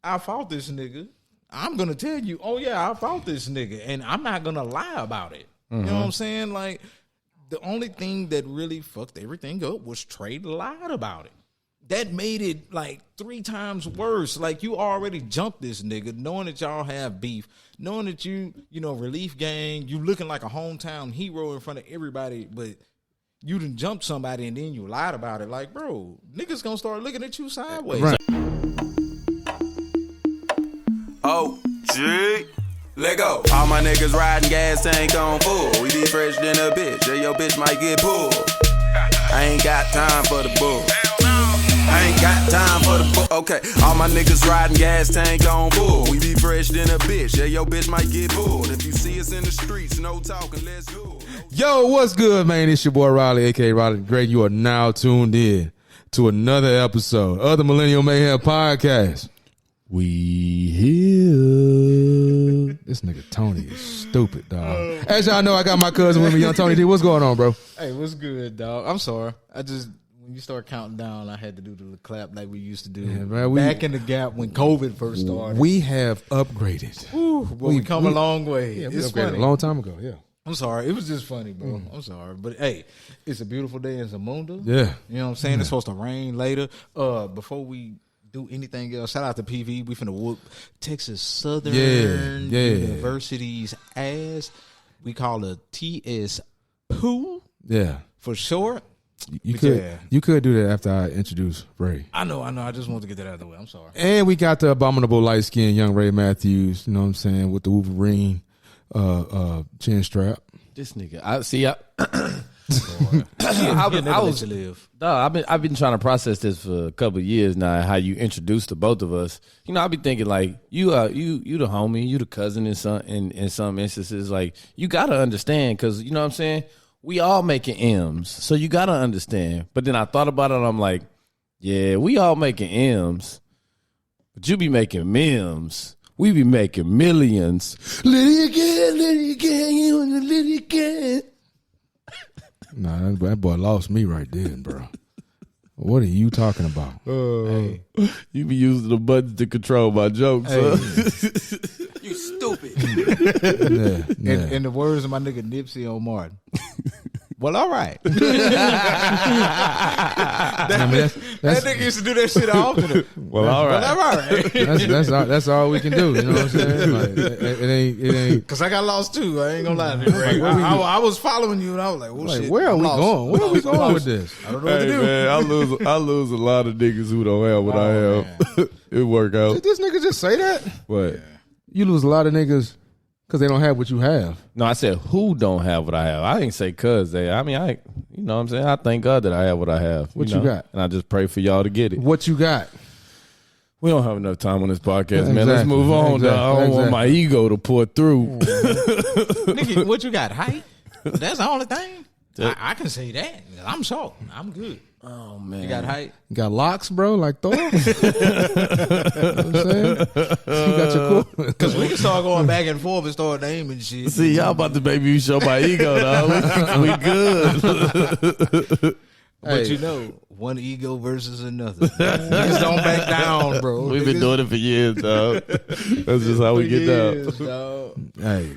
I fought this nigga, I'm gonna tell you, oh yeah, I fought this nigga, and I'm not gonna lie about it. You know what I'm saying? Like, the only thing that really fucked everything up was Trey lied about it. That made it like 3 times worse. Like, you already jumped this nigga, knowing that y'all have beef, knowing that you know, relief gang, you looking like a hometown hero in front of everybody, but you done jumped somebody and then you lied about it. Like, bro, niggas gonna start looking at you sideways. Right. Oh, G. Let go. All my niggas riding gas tank on full. We be fresh than a bitch. Yeah, your bitch might get pulled. I ain't got time for the bull. I ain't got time for the bull. Okay, all my niggas riding gas tank on full. We be fresh than a bitch. Yeah, your bitch might get pulled. If you see us in the streets, no talking, let's go. Yo, what's good, man? It's your boy Riley, a.k.a. Riley the Great. You are now tuned in to another episode of the Millennial Mayhem Podcast. We here. This nigga Tony is stupid, dog. As y'all know, I got my cousin with me, young Tony D. What's going on, bro? Hey, what's good, dog? I'm sorry. When you start counting down, I had to do the little clap like we used to do back in the gap when COVID first started. We have upgraded. We come a long way. Yeah, it's upgraded funny. A long time ago, yeah. I'm sorry. It was just funny, bro. I'm sorry. But, hey, it's a beautiful day in Zamunda. Yeah. You know what I'm saying? Yeah. It's supposed to rain later. Before we do anything else, shout out to PV. We finna whoop Texas Southern University's ass. We call it TS Pooh. Yeah. For short. You could do that after I introduce Ray. I know. I just wanted to get that out of the way. I'm sorry. And we got the abominable light skinned young Ray Matthews, you know what I'm saying, with the Wolverine chin strap. This nigga. I've been trying to process this for a couple of years now, how you introduced the both of us. You know, I be thinking like you the homie, you the cousin in some instances. Like, you gotta understand, because you know what I'm saying? We all making M's, so you gotta understand. But then I thought about it, and I'm like, yeah, we all making M's, but you be making memes. We be making millions. Liddy again, you and the Liddy again. Nah, that boy lost me right then, bro. What are you talking about? Hey. You be using the buttons to control my jokes, huh? You stupid. In the words of my nigga Nipsey on Martin. Well, all right. That nigga used to do that shit often. Well, all right. Well, all right. That's all we can do. You know what I'm saying? Like, it ain't. Because I got lost too. I ain't gonna lie to you. Right? I was following you, and I was like, well, shit, where are we going? Where are we going with this? I don't know what to do. Man, I lose a lot of niggas who don't have what I have. It work out. Did this nigga just say that? What? Yeah. You lose a lot of niggas because they don't have what you have. No, I said who don't have what I have. I didn't say cuz they. I mean, you know what I'm saying? I thank God that I have what I have. What you got? And I just pray for y'all to get it. What you got? We don't have enough time on this podcast, man. Let's move on. I don't want my ego to pour through. Nigga, what you got? Height? That's the only thing? I can say that. I'm short. I'm good. Oh, man. You got height? You got locks, bro, like Thor? You know what I'm saying? You got your cool. Because we can start going back and forth and start naming shit. See, y'all about to make me show my ego, dog. We good. But you know, one ego versus another. Niggas don't back down, bro. We've been doing it for years, dog. That's just how we get down. Hey.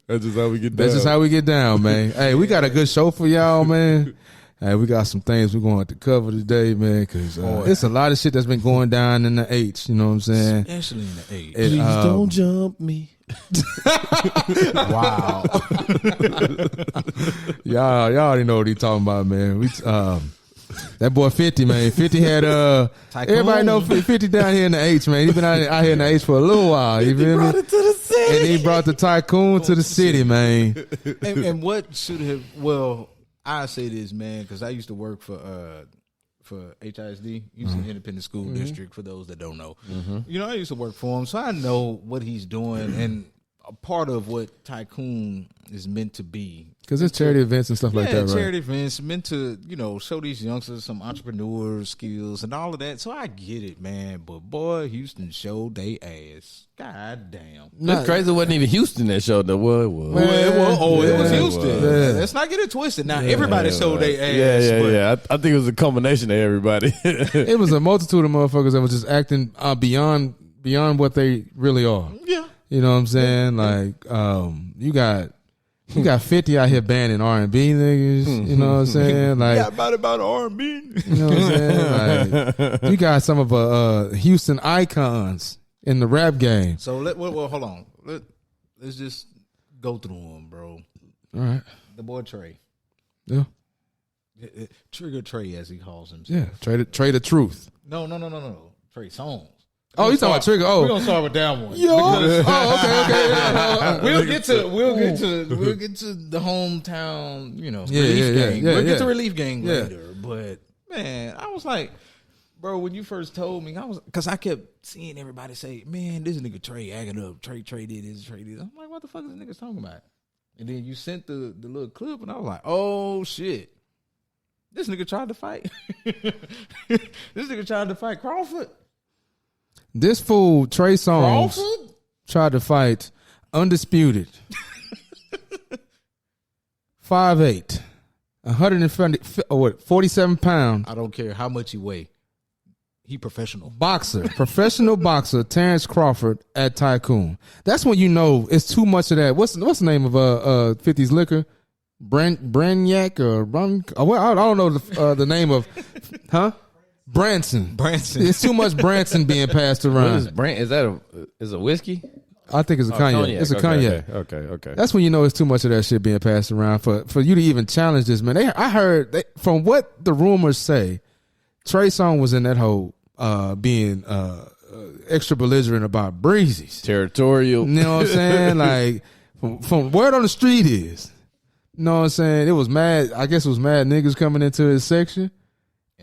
That's just how we get down. That's just how we get down, man. Hey, we got a good show for y'all, man. Hey, we got some things we're going to cover today, man, because it's a lot of shit that's been going down in the H, you know what I'm saying? Especially in the H. Please don't jump me. Wow. Y'all already know what he talking about, man. That boy 50, man. 50 had everybody know 50 down here in the H, man. He been out here in the H for a little while. You feel me? Brought it to the city. And he brought the tycoon to the city, man. And what should have? Well, I say this, man, because I used to work for HISD, Houston Independent School District. For those that don't know, you know, I used to work for him, so I know what he's doing. And a part of what Tycoon is meant to be. Because it's charity events and stuff like that, right? Charity events meant to, show these youngsters some entrepreneur skills and all of that. So I get it, man. But boy, Houston showed they ass. God damn. That's crazy. It wasn't even Houston that showed the what it was. It was Houston. Let's not get it twisted. Now everybody showed they ass. Yeah. I think it was a combination of everybody. It was a multitude of motherfuckers that was just acting beyond what they really are. Yeah. You know what I'm saying? Like, you got 50 out here banning R&B niggas. You know what I'm saying? Like, about R&B. you know what I'm saying? Like, you got some of Houston icons in the rap game. So hold on. Let's just go through them, bro. All right. The boy Trey. Yeah. Trigger Trey, as he calls himself. Yeah. Trey the truth. No. Trey Songz. Oh, you talking about Trigger? Oh, we're gonna start with that one. Yo. Okay. We'll get to the hometown, relief gang. We'll get to relief gang later. But man, I was like, bro, when you first told me, because I kept seeing everybody say, man, this nigga Trey acting up. Trey did this, Trey did this. I'm like, what the fuck is this nigga talking about? And then you sent the little clip, and I was like, oh shit, this nigga tried to fight. This nigga tried to fight Crawford. This fool, Trey Songz, Crawford? tried to fight Undisputed. 5'8", 147 pounds. I don't care how much he weigh. He professional. Professional boxer, Terrence Crawford at Tycoon. That's when you know it's too much of that. What's the name of 50's liquor? Branyak or I don't know the name of, huh? Branson. It's too much Branson being passed around. What is Brant? Is that a whiskey? I think it's a cognac. It's a cognac. Okay. That's when you know it's too much of that shit being passed around for you to even challenge this, man. I heard from what the rumors say, Trey Songz was in that whole being extra belligerent about breezes. Territorial. You know what I'm saying? Like from word on the street is. You know what I'm saying? It was mad. I guess it was mad niggas coming into his section.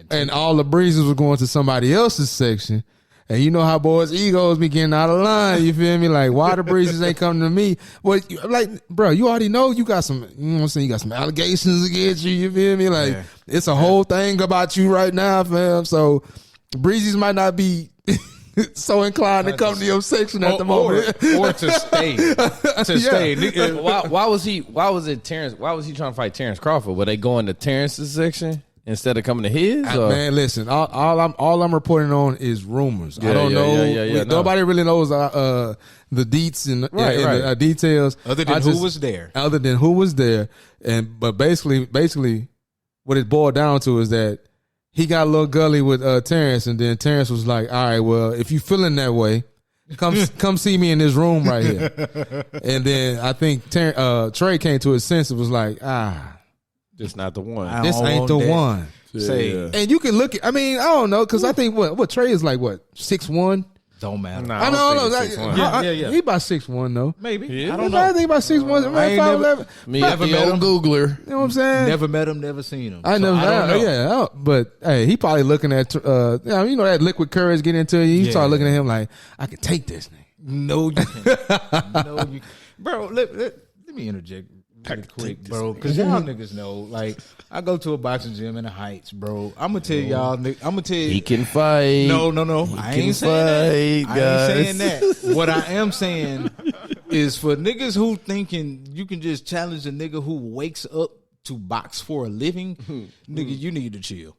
And all the breezes were going to somebody else's section. And you know how boys' egos be getting out of line. You feel me? Like, why the breezes ain't coming to me? Well, like, bro, you already know you got some, you know what I'm saying? You got some allegations against you. You feel me? Like, it's a whole thing about you right now, fam. So, breezes might not be so inclined to come to your section at the moment. Or to stay. Stay. Why was he trying to fight Terrence Crawford? Were they going to Terrence's section instead of coming to his? Man, listen, all I'm reporting on is rumors. I don't know. Nobody really knows the deets and the details. Other than who was there. But basically, what it boiled down to is that he got a little gully with Terrence, and then Terrence was like, all right, well, if you feeling that way, come see me in this room right here. And then I think Trey came to his senses, was like, this not the one. This ain't the one. And you can look at, I don't know, because I think what Trey is like, 6'1"? Don't matter. Nah, I know. He about 6'1" though. Maybe. I don't know. I think about 6'1". I ain't never met him. Googler. You know what I'm saying? Never met him, never seen him. I don't know. But hey, he probably looking at that liquid courage get into you. You start looking at him like, I can take this nigga. No, you can't. Bro, let me interject really quick, bro, because y'all niggas know, like, I go to a boxing gym in the Heights, bro. I'm gonna tell y'all, he can fight. No. I ain't saying that. What I am saying is for niggas who thinking you can just challenge a nigga who wakes up to box for a living, nigga, you need to chill.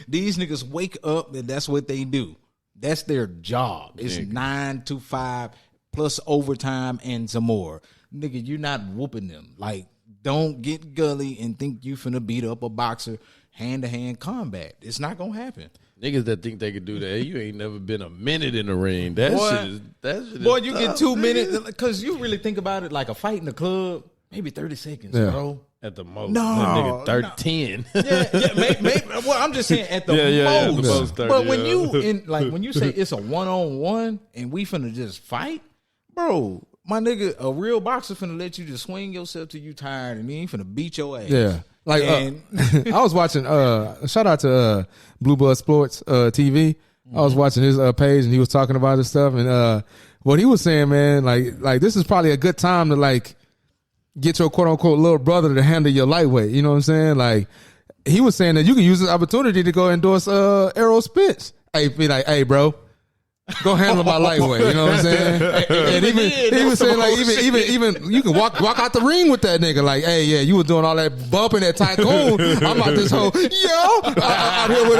These niggas wake up and that's what they do. That's their job. It's 9 to 5 plus overtime and some more. Nigga, you're not whooping them. Like, don't get gully and think you finna beat up a boxer hand-to-hand combat. It's not gonna happen. Niggas that think they could do that, you ain't never been a minute in the ring. That shit Boy, is you tough, get 2 minutes, because you really think about it, like a fight in the club, maybe 30 seconds, bro. At the most. No. That nigga 10. Maybe. Well, I'm just saying at the most. The most 30, but when you say it's a one-on-one and we finna just fight, bro, my nigga, a real boxer finna let you just swing yourself till you tired and he ain't finna beat your ass. Yeah. Like, I was watching, shout out to Blue Bud Sports TV. I was watching his page and he was talking about this stuff, and what he was saying, man, like this is probably a good time to like get your quote unquote little brother to handle your lightweight. You know what I'm saying? Like he was saying that you can use this opportunity to go endorse Errol Spence. Hey, be like, hey, bro. Go handle my lightweight, you know what I'm saying? And he was saying like even you can walk out the ring with that nigga. Like, hey, yeah, you was doing all that bumping at Tycoon. I'm out this whole out here with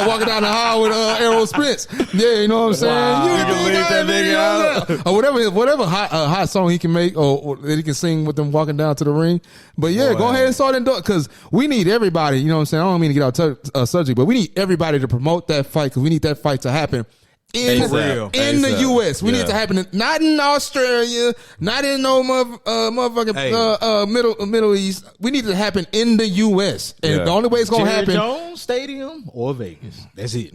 walking down the hall with Errol Spence. Yeah, you know what I'm saying? Wow. You can leave that nigga out. Or whatever hot song he can make or that he can sing with them walking down to the ring. But yeah, go ahead and start endorsing because we need everybody. You know what I'm saying? I don't mean to get out subject, but we need everybody to promote that fight because we need that fight to happen. In the U.S. We need it to happen. Not in Australia. Not in no motherfucking Middle East. We need it to happen in the U.S. And the only way it's going to happen. Jones Stadium or Vegas. That's it.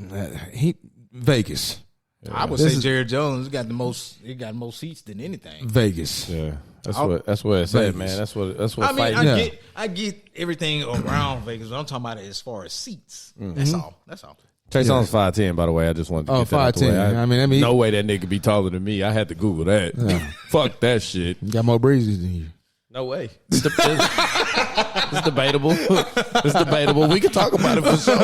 Vegas. Yeah. I would say Jared Jones got the most. He got more seats than anything. Vegas. Yeah. That's what it's at, man. That's what I mean, I get everything around Vegas. But I'm talking about it as far as seats. That's all. Trey Songz 5'10", by the way. I just wanted to get that out the way. 5'10". I mean, no way that nigga be taller than me. I had to Google that. Yeah. Fuck that shit. You got more breezes than you. No way. It's debatable. It's debatable. We can talk about it for sure.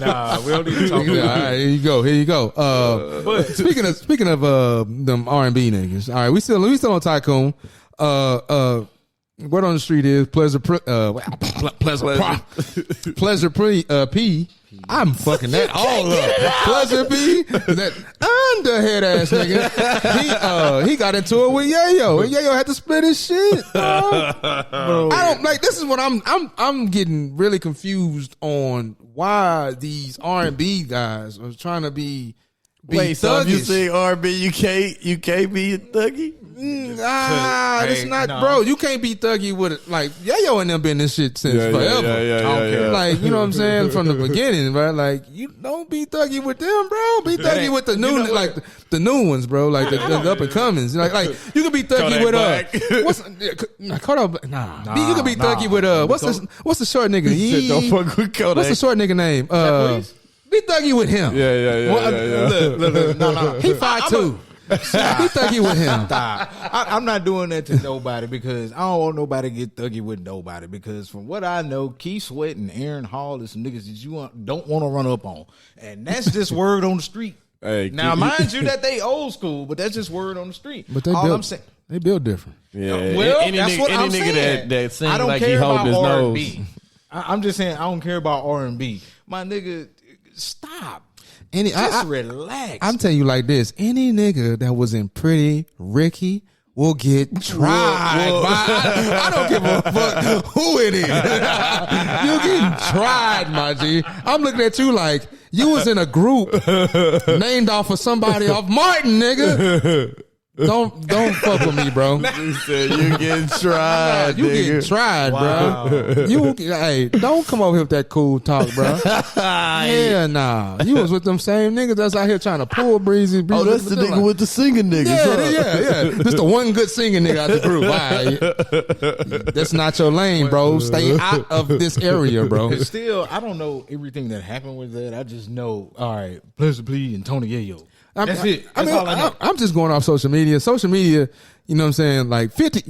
Nah, we don't need to talk about it. All right, here you go. But speaking of them R&B niggas. All right, we still on Tycoon. Word on the street is Pleasure P. I'm fucking that all up. Pleasure P. That underhead ass nigga. He got into it with Yayo, and Yayo had to split his shit. Bro. I don't like. This is what I'm getting really confused on why these R&B guys are trying to be. Wait, so if you sing R&B, you can't be a thuggy? It's not, bro. You can't be thuggy with it. Like Yayo and them been this shit since forever. Yeah. Like, you know what I'm saying, from the beginning, right? Like, you don't be thuggy with them, bro. Be thuggy with the new, like the new ones, bro. Like the up and comings. Like you can be thuggy with Kodak. Nah. You can be thuggy with what's the short nigga? Don't fuck with Kodak. What's the short nigga name? Be thuggy with him. Yeah. Look, no. He 5'2". Be thuggy with him. I'm not doing that to nobody because I don't want nobody to get thuggy with nobody because from what I know, Keith Sweat and Aaron Hall is some niggas that you don't want to run up on. And that's just word on the street. Hey, now, mind you that they old school, but that's just word on the street. But they build different. Yeah. Well, any that's what I'm nigga saying. that sings I don't like care he holding his about nose. R&B. I'm just saying I don't care about R&B. My nigga, stop. Relax. I'm telling you like this. Any nigga that was in Pretty Ricky will get tried. I don't give a fuck who it is. You're getting tried, my G. I'm looking at you like you was in a group named off of somebody off Martin, nigga. Don't fuck with me, bro. You said you getting tried. You getting tried, bro. Hey, don't come over here with that cool talk, bro. Yeah, nah. You was with them same niggas that's out here trying to pull breezy. Oh, that's the nigga with the singing niggas. Yeah. This the one good singing nigga out the group. All right. That's not your lane, bro. Stay out of this area, bro. Still, I don't know everything that happened with that. I just know, all right, Pleasure P and Tony Yayo. That's it. That's all I know. I'm just going off social media. Social media, you know what I'm saying? Like 50,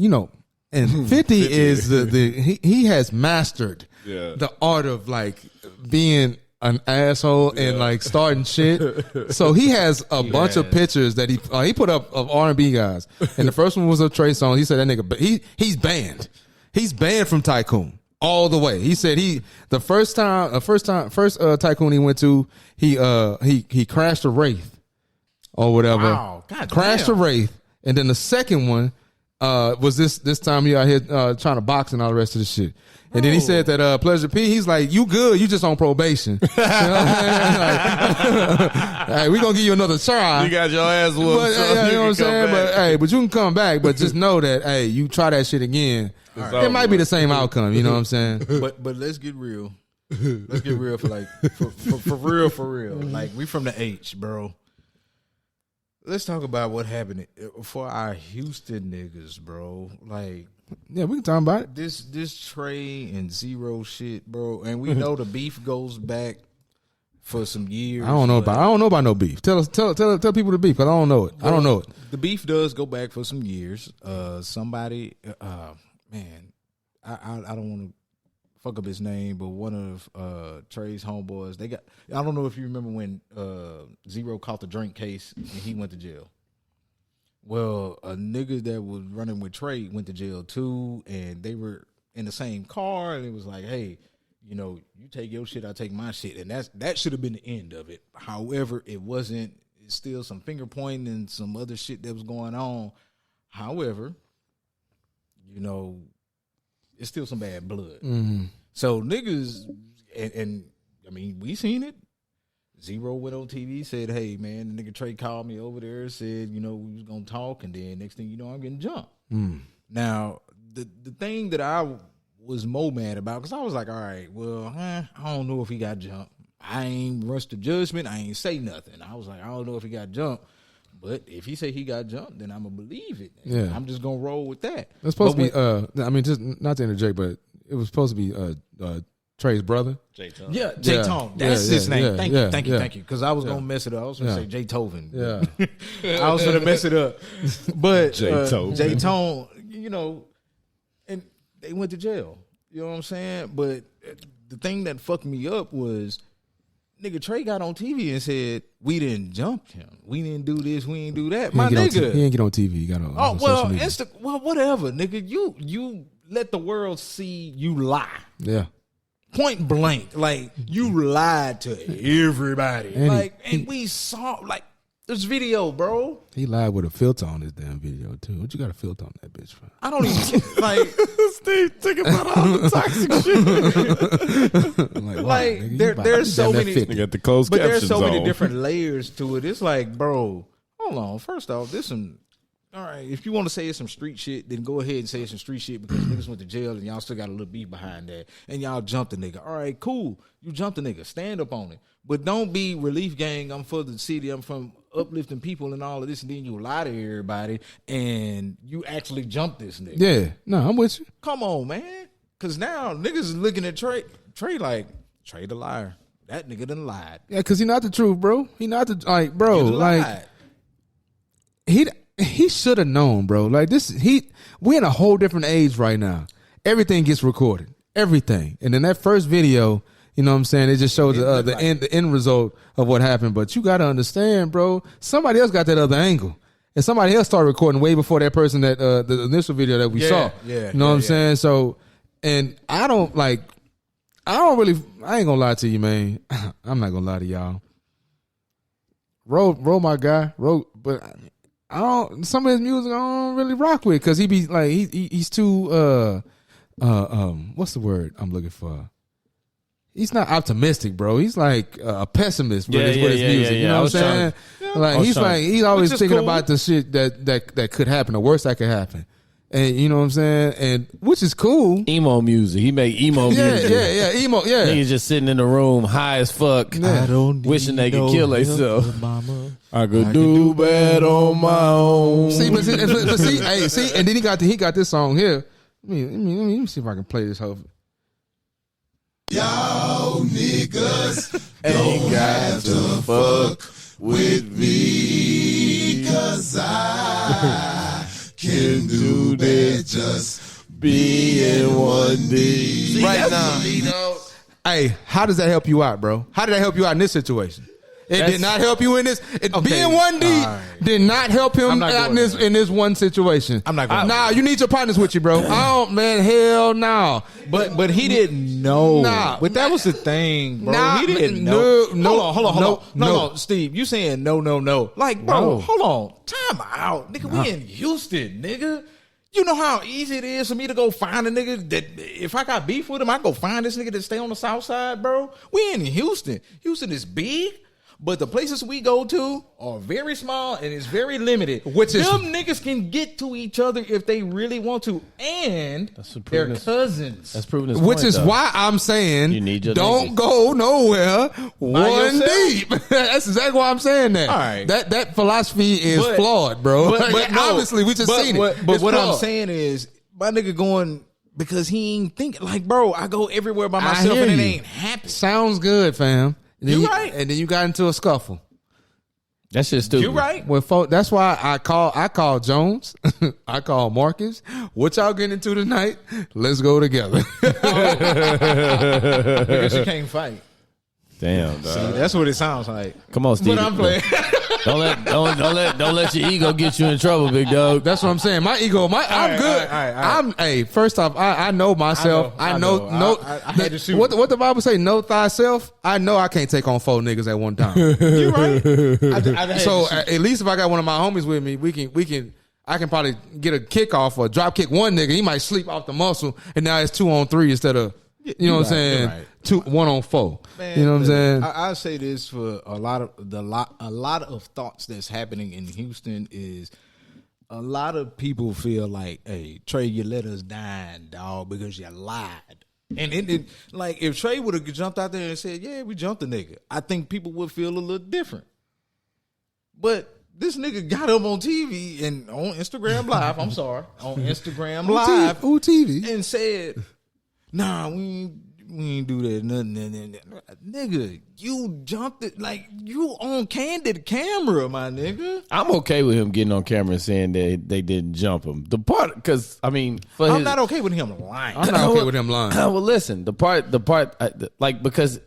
and 50 is he has mastered the art of like being an asshole and like starting shit. So he has a bunch of pictures that he put up of R&B guys. And the first one was of Trey Songz. He said that nigga, he's banned. He's banned from Tycoon. All the way. He said the first Tycoon he went to, he crashed a Wraith. Or whatever. Wow. God crashed damn. a Wraith. And then the second one was this time he out here trying to box and all the rest of the shit. And then he said that Pleasure P, he's like, you good, you just on probation. You know what I'm saying? Hey, we gonna give you another try. You got your ass whooped. But, so you know what I'm saying? back. But you can come back, but just know that, hey, you try that shit again. It might be the same outcome, you know what I'm saying? But let's get real. Let's get real for real. Like, we from the H, bro. Let's talk about what happened for our Houston niggas, bro. Like, yeah, we can talk about it. This Trey and Zero shit, bro. And we know the beef goes back for some years. I don't know about no beef. Tell people the beef, because I don't know it. I don't know it. The beef does go back for some years. Somebody, man, I don't want to fuck up his name, but one of Trey's homeboys, they got. I don't know if you remember when Zero caught the drink case and he went to jail. Well, a nigga that was running with Trey went to jail too, and they were in the same car, and it was like, hey, you know, you take your shit, I take my shit, and that should have been the end of it. However, it wasn't. It's still some finger pointing and some other shit that was going on. However, you know, it's still some bad blood. Mm-hmm. So niggas, and I mean, we seen it. Zero went on TV, said, hey, man, the nigga Trey called me over there, said, you know, we was going to talk, and then next thing you know, I'm getting jumped. Now, the thing that I was more mad about, because I was like, all right, well, I don't know if he got jumped. I ain't rushed to judgment. I ain't say nothing. I was like, I don't know if he got jumped. But if he say he got jumped, then I'm going to believe it. Yeah. I'm just going to roll with that. It's supposed to be, I mean, just not to interject, but it was supposed to be Trey's brother. Jay Tone. Yeah, Jay Tone. That's his name. Thank you. Because I was going to mess it up. I was going to say Jay Tovin. Yeah. I was going to mess it up. But Jay Tone, you know, and they went to jail. You know what I'm saying? But the thing that fucked me up was nigga Trey got on TV and said, we didn't jump him. We didn't do this. We didn't do that. My nigga. He didn't get on TV. He got on social media. Well, whatever, nigga. You let the world see you lie. Yeah. Point blank, like you lied to everybody. And we saw, like, there's video, bro. He lied with a filter on his damn video too. What you got a filter on that bitch for? I don't even like Steve thinking about all the toxic shit. Like there's so many. They got the closed but captions there's so many on. different layers to it. It's like, bro, hold on. First off, this some. All right, if you want to say it's some street shit, then go ahead and say it's some street shit because niggas went to jail and y'all still got a little beef behind that. And y'all jumped the nigga. All right, cool. You jumped the nigga. Stand up on it. But don't be relief gang. I'm for the city. I'm from uplifting people and all of this. And then you lie to everybody and you actually jumped this nigga. Yeah. No, I'm with you. Come on, man. Because now niggas is looking at Trey like, Trey the liar. That nigga done lied. Yeah, because he not the truth, bro. He not the, like, bro. Like, he should have known, bro. Like we're in a whole different age right now. Everything gets recorded. Everything. And then that first video, you know what I'm saying? It just shows the end result of what happened. But you got to understand, bro, somebody else got that other angle. And somebody else started recording way before that person that the initial video that we saw. You know what I'm saying? So, and I ain't gonna lie to you, man. I'm not gonna lie to y'all. Roll my guy. But some of his music I don't really rock with because he be like he's too what's the word I'm looking for? He's not optimistic, bro. He's like a pessimist with his music. You know what I'm saying? He's always thinking about the shit that could happen, the worst that could happen. And you know what I'm saying? And which is cool. Emo music. He make emo music. Emo, yeah. Niggas just sitting in the room high as fuck, wishing they could kill themselves. I could do bad on my own. See, and then he got this song here. Let me see if I can play this whole. Y'all niggas ain't got to fuck with me, 'cause I can do that just being 1D. Right now. Hey, how does that help you out, bro? How did that help you out in this situation? It did not help you in this. Being 1D did not help him out in this one situation. I'm not going. Nah, you need your partners with you, bro. Hell no. But he didn't know. Nah, but that was the thing, bro. He didn't know. Hold on, Steve. You saying no? Like, bro, hold on. Time out, nigga. We in Houston, nigga. You know how easy it is for me to go find a nigga that if I got beef with him, I go find this nigga that stay on the south side, bro. We in Houston. Houston is big. But the places we go to are very small and it's very limited. Them niggas can get to each other if they really want to, and they're cousins. That's proving his Which point, is though. why I'm saying You need your don't niggas. go nowhere one yourself? deep. That's exactly why I'm saying that. All right. That philosophy is flawed, bro. But no, obviously we just seen it. But It's what I'm flawed. saying is my nigga going because he ain't thinking like, bro, I go everywhere by myself hear and it you. ain't happen. Sounds good, fam. You right. And then you got into a scuffle. That shit's stupid. You right. Well, folks, that's why I call Jones. I call Marcus. What y'all getting into tonight? Let's go together. Because you can't fight. Damn, dog. See, that's what it sounds like. Come on, Steve. But I'm playing. Don't let your ego get you in trouble, big dog. That's what I'm saying. My ego, I'm good. all right. Hey, first off, I know myself. I know. I had to shoot. What the Bible say? Know thyself. I know I can't take on 4 niggas at one time. You right. So at least if I got one of my homies with me, we can. I can probably get a kick off or drop kick one nigga. He might sleep off the muscle, and now it's 2-on-3 instead of you know what I'm saying, right. 1-on-4. Man, you know what I'm saying? I say this for a lot of thoughts that's happening in Houston is a lot of people feel like, hey, Trey, you let us down, dog, because you lied. And it like if Trey would have jumped out there and said, yeah, we jumped the nigga, I think people would feel a little different. But this nigga got him on TV and on Instagram Live. I'm sorry, on Instagram Live, TV, and said, "Nah, we ain't do that. Nothing. Nigga, you jumped it like you on candid camera, my nigga." I'm okay with him getting on camera and saying that they didn't jump him. The part, because I mean, I'm not okay with him lying. I'm not okay with him lying. Well, listen, the part, like because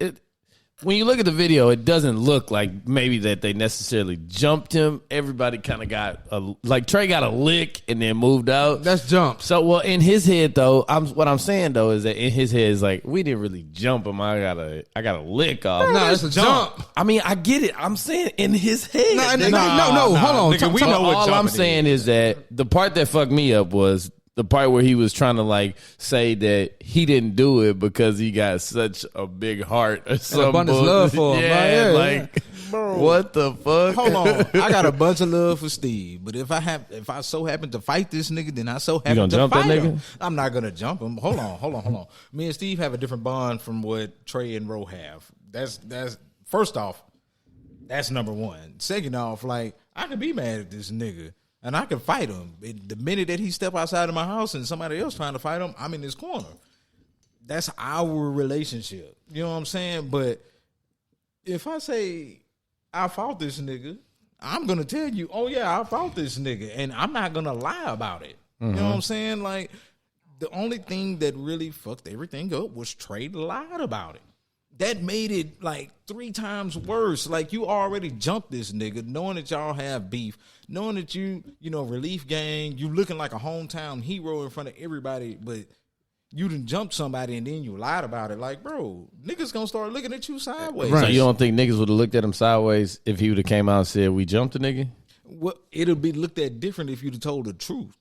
when you look at the video, it doesn't look like maybe that they necessarily jumped him. Everybody kind of got like Trey got a lick and then moved out. That's jump. So, well, in his head though, what I'm saying though is that in his head is like we didn't really jump him. I got a lick off. No, it's a jump. I mean, I get it. I'm saying in his head. No, hold on. Nigga, we know what all I'm jumping saying is that the part that fucked me up was the part where he was trying to like say that he didn't do it because he got such a big heart or something. Abundance love for him. Yeah, Yeah, like what the fuck? Hold on, I got a bunch of love for Steve, but if I so happen to fight this nigga, then I so happen to jump fight that him. nigga? I'm not gonna jump him. Hold on. Me and Steve have a different bond from what Trey and Ro have. That's first off, that's number one. Second off, like I could be mad at this nigga. And I can fight him. The minute that he step outside of my house and somebody else trying to fight him, I'm in his corner. That's our relationship. You know what I'm saying? But if I say I fought this nigga, I'm going to tell you, oh, yeah, I fought this nigga. And I'm not going to lie about it. You know what I'm saying? Like, the only thing that really fucked everything up was Trey lied about it. That made it like 3 times worse. Like you already jumped this nigga, knowing that y'all have beef, knowing that you know, relief gang, you looking like a hometown hero in front of everybody, but you done jumped somebody and then you lied about it. Like, bro, niggas gonna start looking at you sideways. So you don't think niggas would have looked at him sideways if he would have came out and said we jumped a nigga? Well, it'll be looked at different if you'd have told the truth.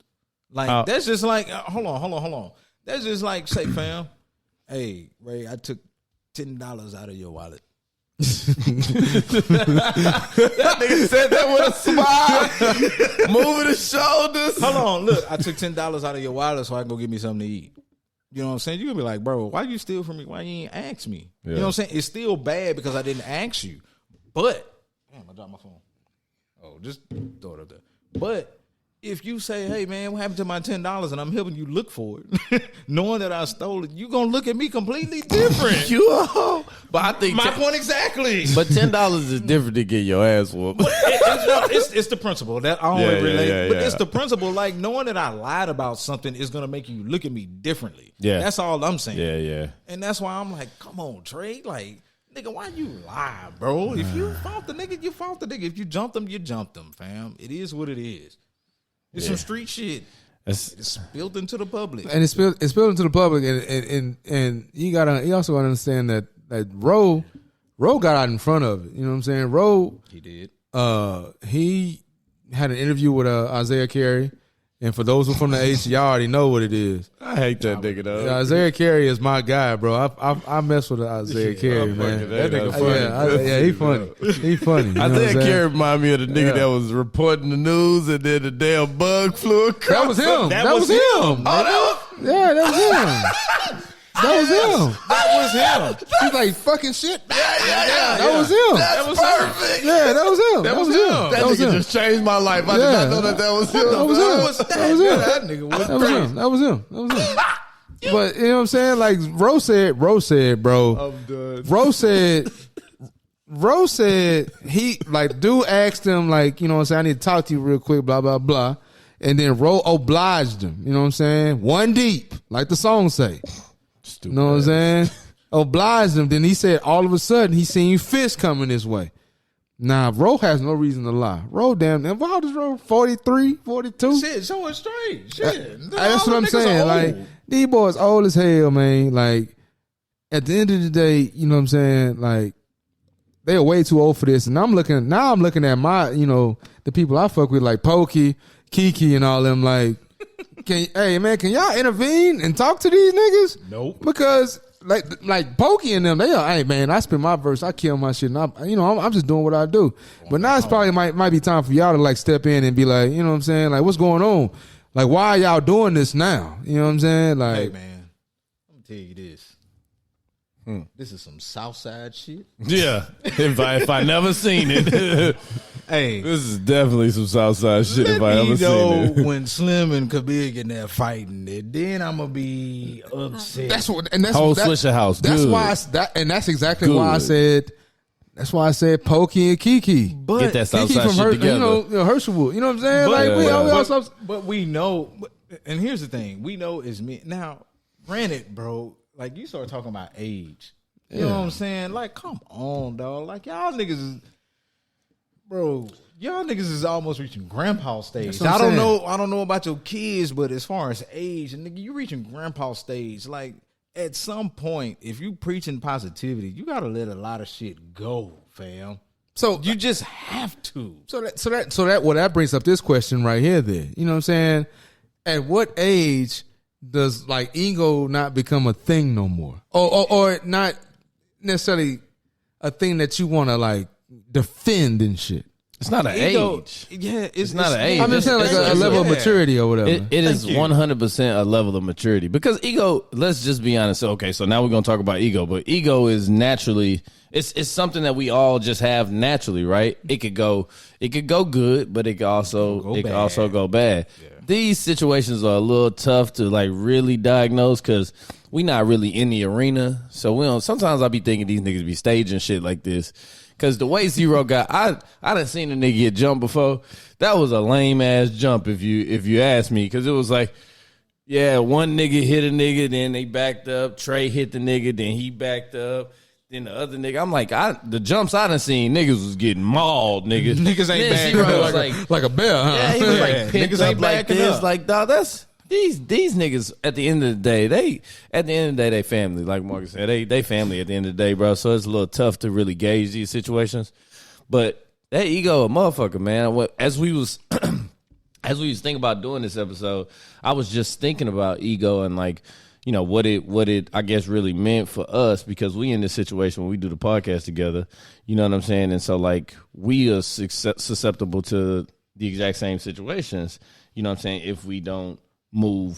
Like that's just like hold on. That's just like say, fam, hey, Ray, I took $10 out of your wallet. That nigga said that with a smile, moving his shoulders. Hold on, look, I took $10 out of your wallet so I can go get me something to eat. You know what I'm saying? You gonna be like, bro, why you steal from me? Why you ain't ask me? Yeah. You know what I'm saying? It's still bad because I didn't ask you. But damn, I dropped my phone. Oh, just throw it up there. But if you say, hey, man, what happened to my $10 and I'm helping you look for it, knowing that I stole it, you going to look at me completely different. But I think my point exactly. But $10 is different than getting your ass whooped. It's the principle. That I only relate. But yeah. it's the principle. Like, knowing that I lied about something is going to make you look at me differently. Yeah. That's all I'm saying. Yeah. And that's why I'm like, come on, Trey. Like, nigga, why you lie, bro? If you fought the nigga, you fought the nigga. If you jumped him, you jumped him, fam. It is what it is. It's some street shit. It's spilled into the public, and it's spilled into the public, and you also gotta understand that Ro got out in front of it. You know what I'm saying? Ro, he did. He had an interview with Isaiah Carey, and for those who from the H, y'all already know what it is. I hate that nigga though. Isaiah Carey is my guy, bro. I mess with Isaiah Carey, man. That nigga funny. Yeah, he funny. He funny. You know Isaiah what I'm Carey remind me of the nigga that was reporting the news and then the damn bug flew across. That was him. That was him. Oh, that was him. That was him. That was him. He's like fucking shit. Yeah. That was him. That was perfect. Yeah, that was him. That was him. That nigga just changed my life. I did not know that was him. That was him. That nigga was crazy. That was him. But you know what I'm saying? Like Ro said, bro. I'm done. Ro said, Ro said dude asked him, like, you know what I'm saying, I need to talk to you real quick, blah, blah, blah. And then Ro obliged him, you know what I'm saying? One deep, like the song say. Stupid. You know what I'm saying? Obliged him. Then he said all of a sudden he seen fish coming this way. Nah, Ro has no reason to lie. Ro damn, how old is Ro? 43, 42? Shit, so it's straight. Shit. That's what I'm saying. Like, these boys old as hell, man. Like, at the end of the day, you know what I'm saying? Like, they're way too old for this. And I'm looking at my, you know, the people I fuck with, like Pokey, Kiki, and all them. Like, hey man, can y'all intervene and talk to these niggas? Nope. Because like Pokey and them, they are, hey man, I spit my verse, I kill my shit, and I'm just doing what I do. But now it's probably might be time for y'all to like step in and be like, you know what I'm saying? Like, what's going on? Like, why are y'all doing this now? You know what I'm saying? Like, hey man, let me tell you this. This is some Southside shit. Yeah, if I never seen it, Hey, this is definitely some Southside shit. If I ever seen it, when Slim and Kabig in there fighting it, then I'm gonna be upset. that's whole Swisher House. That's Good. why that's exactly why I said. That's why I said Pokey and Kiki. But Get that Southside Kiki from shit together. you know, Herschelwood. You know what I'm saying? Like, we also. But we know, and here's the thing: we know is me now. Granted, bro, like you start talking about age. You know what I'm saying? Like, come on, dog. Like, y'all niggas is, bro. Y'all niggas is almost reaching grandpa stage. That's what I'm saying. I don't know about your kids, but as far as age, nigga, you reaching grandpa stage. Like, at some point, if you preaching positivity, you gotta let a lot of shit go, fam. So You just have to. So that brings up this question right here. Then, you know what I'm saying? At what age does like ego not become a thing no more, or not necessarily a thing that you want to like defend and shit? it's not an Ego, age. yeah, It's not an age. I'm just saying like a level of maturity or whatever. It is 100% a level of maturity because ego. Let's just be honest. Okay, so now we're gonna talk about ego, but ego is naturally it's something that we all just have naturally, right? It could go good, but it could also go bad. Yeah. These situations are a little tough to like really diagnose because we not really in the arena, so we don't. Sometimes I be thinking these niggas be staging shit like this. Cause the way Zero got, I done seen a nigga get jumped before. That was a lame ass jump if you ask me. Cause it was like, yeah, one nigga hit a nigga, then they backed up. Trey hit the nigga, then he backed up. Then the other nigga, I'm like, the jumps I done seen, niggas was getting mauled, nigga. Niggas ain't Then bad. Zero was like a bear, huh? yeah, he was like Yeah, pinned niggas up ain't like backing this, up. like dog. That's these niggas. At the end of the day, they family. Like Marcus said, they family at the end of the day, bro. So it's a little tough to really gauge these situations. But that ego, a motherfucker, man. As we was thinking about doing this episode, I was just thinking about ego and like, you know, what it I guess really meant for us because we in this situation when we do the podcast together. You know what I'm saying? And so like we are susceptible to the exact same situations. You know what I'm saying? If we don't move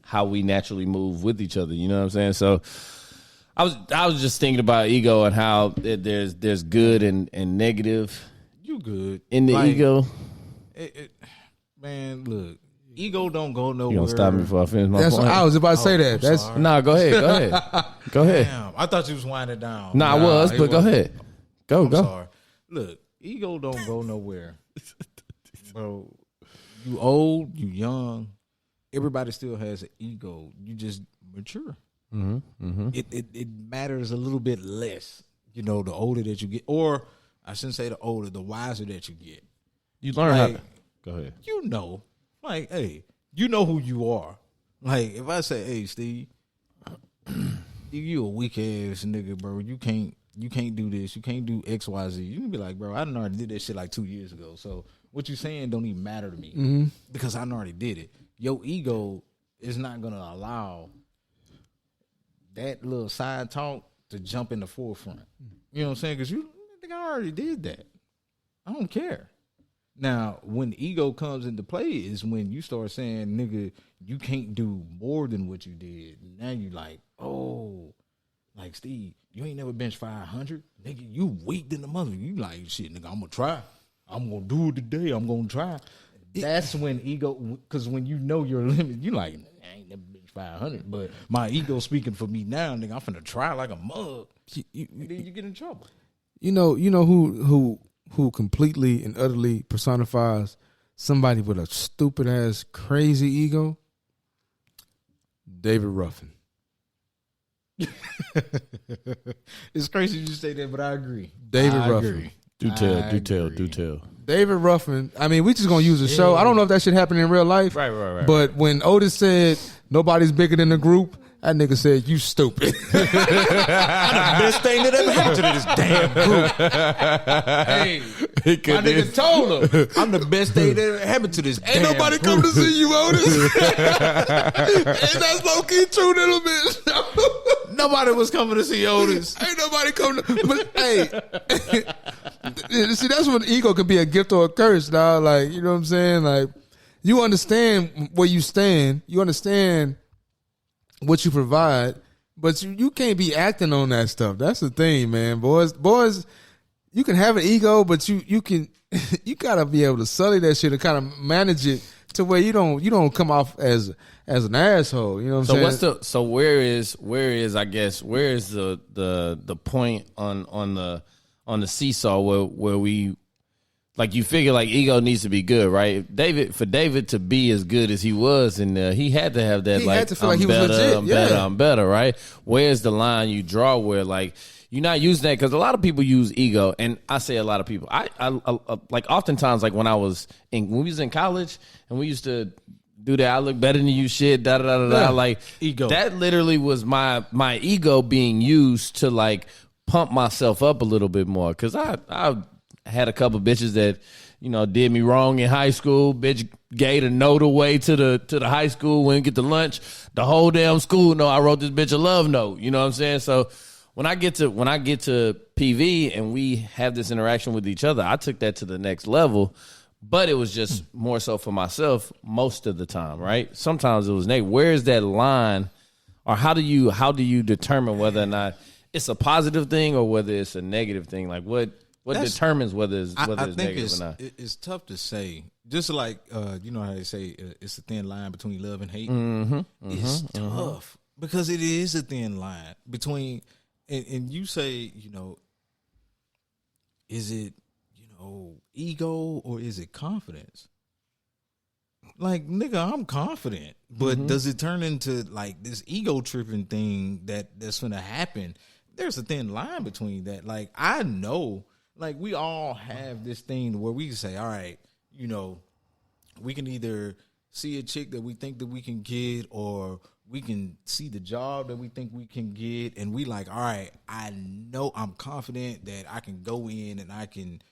how we naturally move with each other. You know what I'm saying? So I was just thinking about ego and how there's good and negative. You good in the like, ego. Man, look, ego don't go nowhere. You gonna stop me before I finish my That's point? what I was about to say that. I'm That's sorry. Nah, go ahead. Go ahead. Damn, I thought you was winding down. Nah, I was, but go ahead. I'm Go. sorry. Look, ego don't go nowhere, bro. You old, you young. Everybody still has an ego. You just mature. It matters a little bit less, you know, the older that you get, or I shouldn't say the older, the wiser that you get. You learn Like, how. Go ahead. You know, like, hey, you know who you are. Like, if I say, hey, Steve, you a weak ass nigga, bro. You can't do this. You can't do X, Y, Z. You can be like, bro, I done already did that shit like 2 years ago. So what you saying don't even matter to me because I done already did it. Your ego is not gonna allow that little side talk to jump in the forefront. You know what I'm saying? Because you think I already did that. I don't care. Now, when ego comes into play is when you start saying, nigga, you can't do more than what you did. Now you like, oh, like, Steve, you ain't never bench 500? Nigga, you weak than the mother. You like, shit, nigga, I'm going to try. I'm going to do it today. I'm going to try. That's when ego, because when you know your limit, you like, I ain't never bench 500, but my ego speaking for me now, nigga, I'm finna try like a mug. Then you get in trouble. You know who completely and utterly personifies somebody with a stupid ass crazy ego? David Ruffin. It's crazy you say that, but I agree. David I Ruffin. agree. Do tell. David Ruffin. I mean, we just gonna use a show. I don't know if that shit happened in real life. Right. But when Otis said nobody's bigger than the group, that nigga said, "You stupid." I'm the best thing that ever happened to this damn group. Hey, my nigga told him, I'm the best thing that ever happened to this Ain't nobody come to see you, Otis. And that's low key true, little bitch. Nobody was coming to see Otis. Ain't nobody come to. But hey, see, that's when ego could be a gift or a curse, dog. Like, you know what I'm saying? Like, you understand where you stand. You understand what you provide, but you can't be acting on that stuff. That's the thing, man. Boys, you can have an ego, but you can you gotta be able to sully that shit and kind of manage it to where you don't come off as an asshole. You know what I'm saying? Where is the point on the seesaw where we, like, you figure like ego needs to be good, right? For David to be as good as he was, and he had to have that, He like, had to feel like he was legit, I'm better, right? Where's the line you draw where, like, you're not using that? Because a lot of people use ego, and I say a lot of people. I like, oftentimes, like, when we was in college and we used to do that, I look better than you shit, da da da da. Like, ego. That literally was my ego being used to, like, pump myself up a little bit more, because I had a couple bitches that, you know, did me wrong in high school. Bitch gave a note away to the high school, wouldn't get to lunch. The whole damn school know I wrote this bitch a love note. You know what I'm saying? So when I get to PV and we have this interaction with each other, I took that to the next level. But it was just more so for myself most of the time, right? Sometimes it was negative. Where's that line, or how do you determine whether or not it's a positive thing or whether it's a negative thing? Like, what determines whether it's negative or not? It's tough to say. Just like, you know how they say it's a thin line between love and hate. It's tough because it is a thin line between, and you say, you know, is it, you know, ego or is it confidence? Like, nigga, I'm confident, but does it turn into like this ego tripping thing that's gonna happen? There's a thin line between that. Like, I know. Like, we all have this thing where we can say, all right, you know, we can either see a chick that we think that we can get, or we can see the job that we think we can get, and we like, all right, I know, I'm confident that I can go in and I can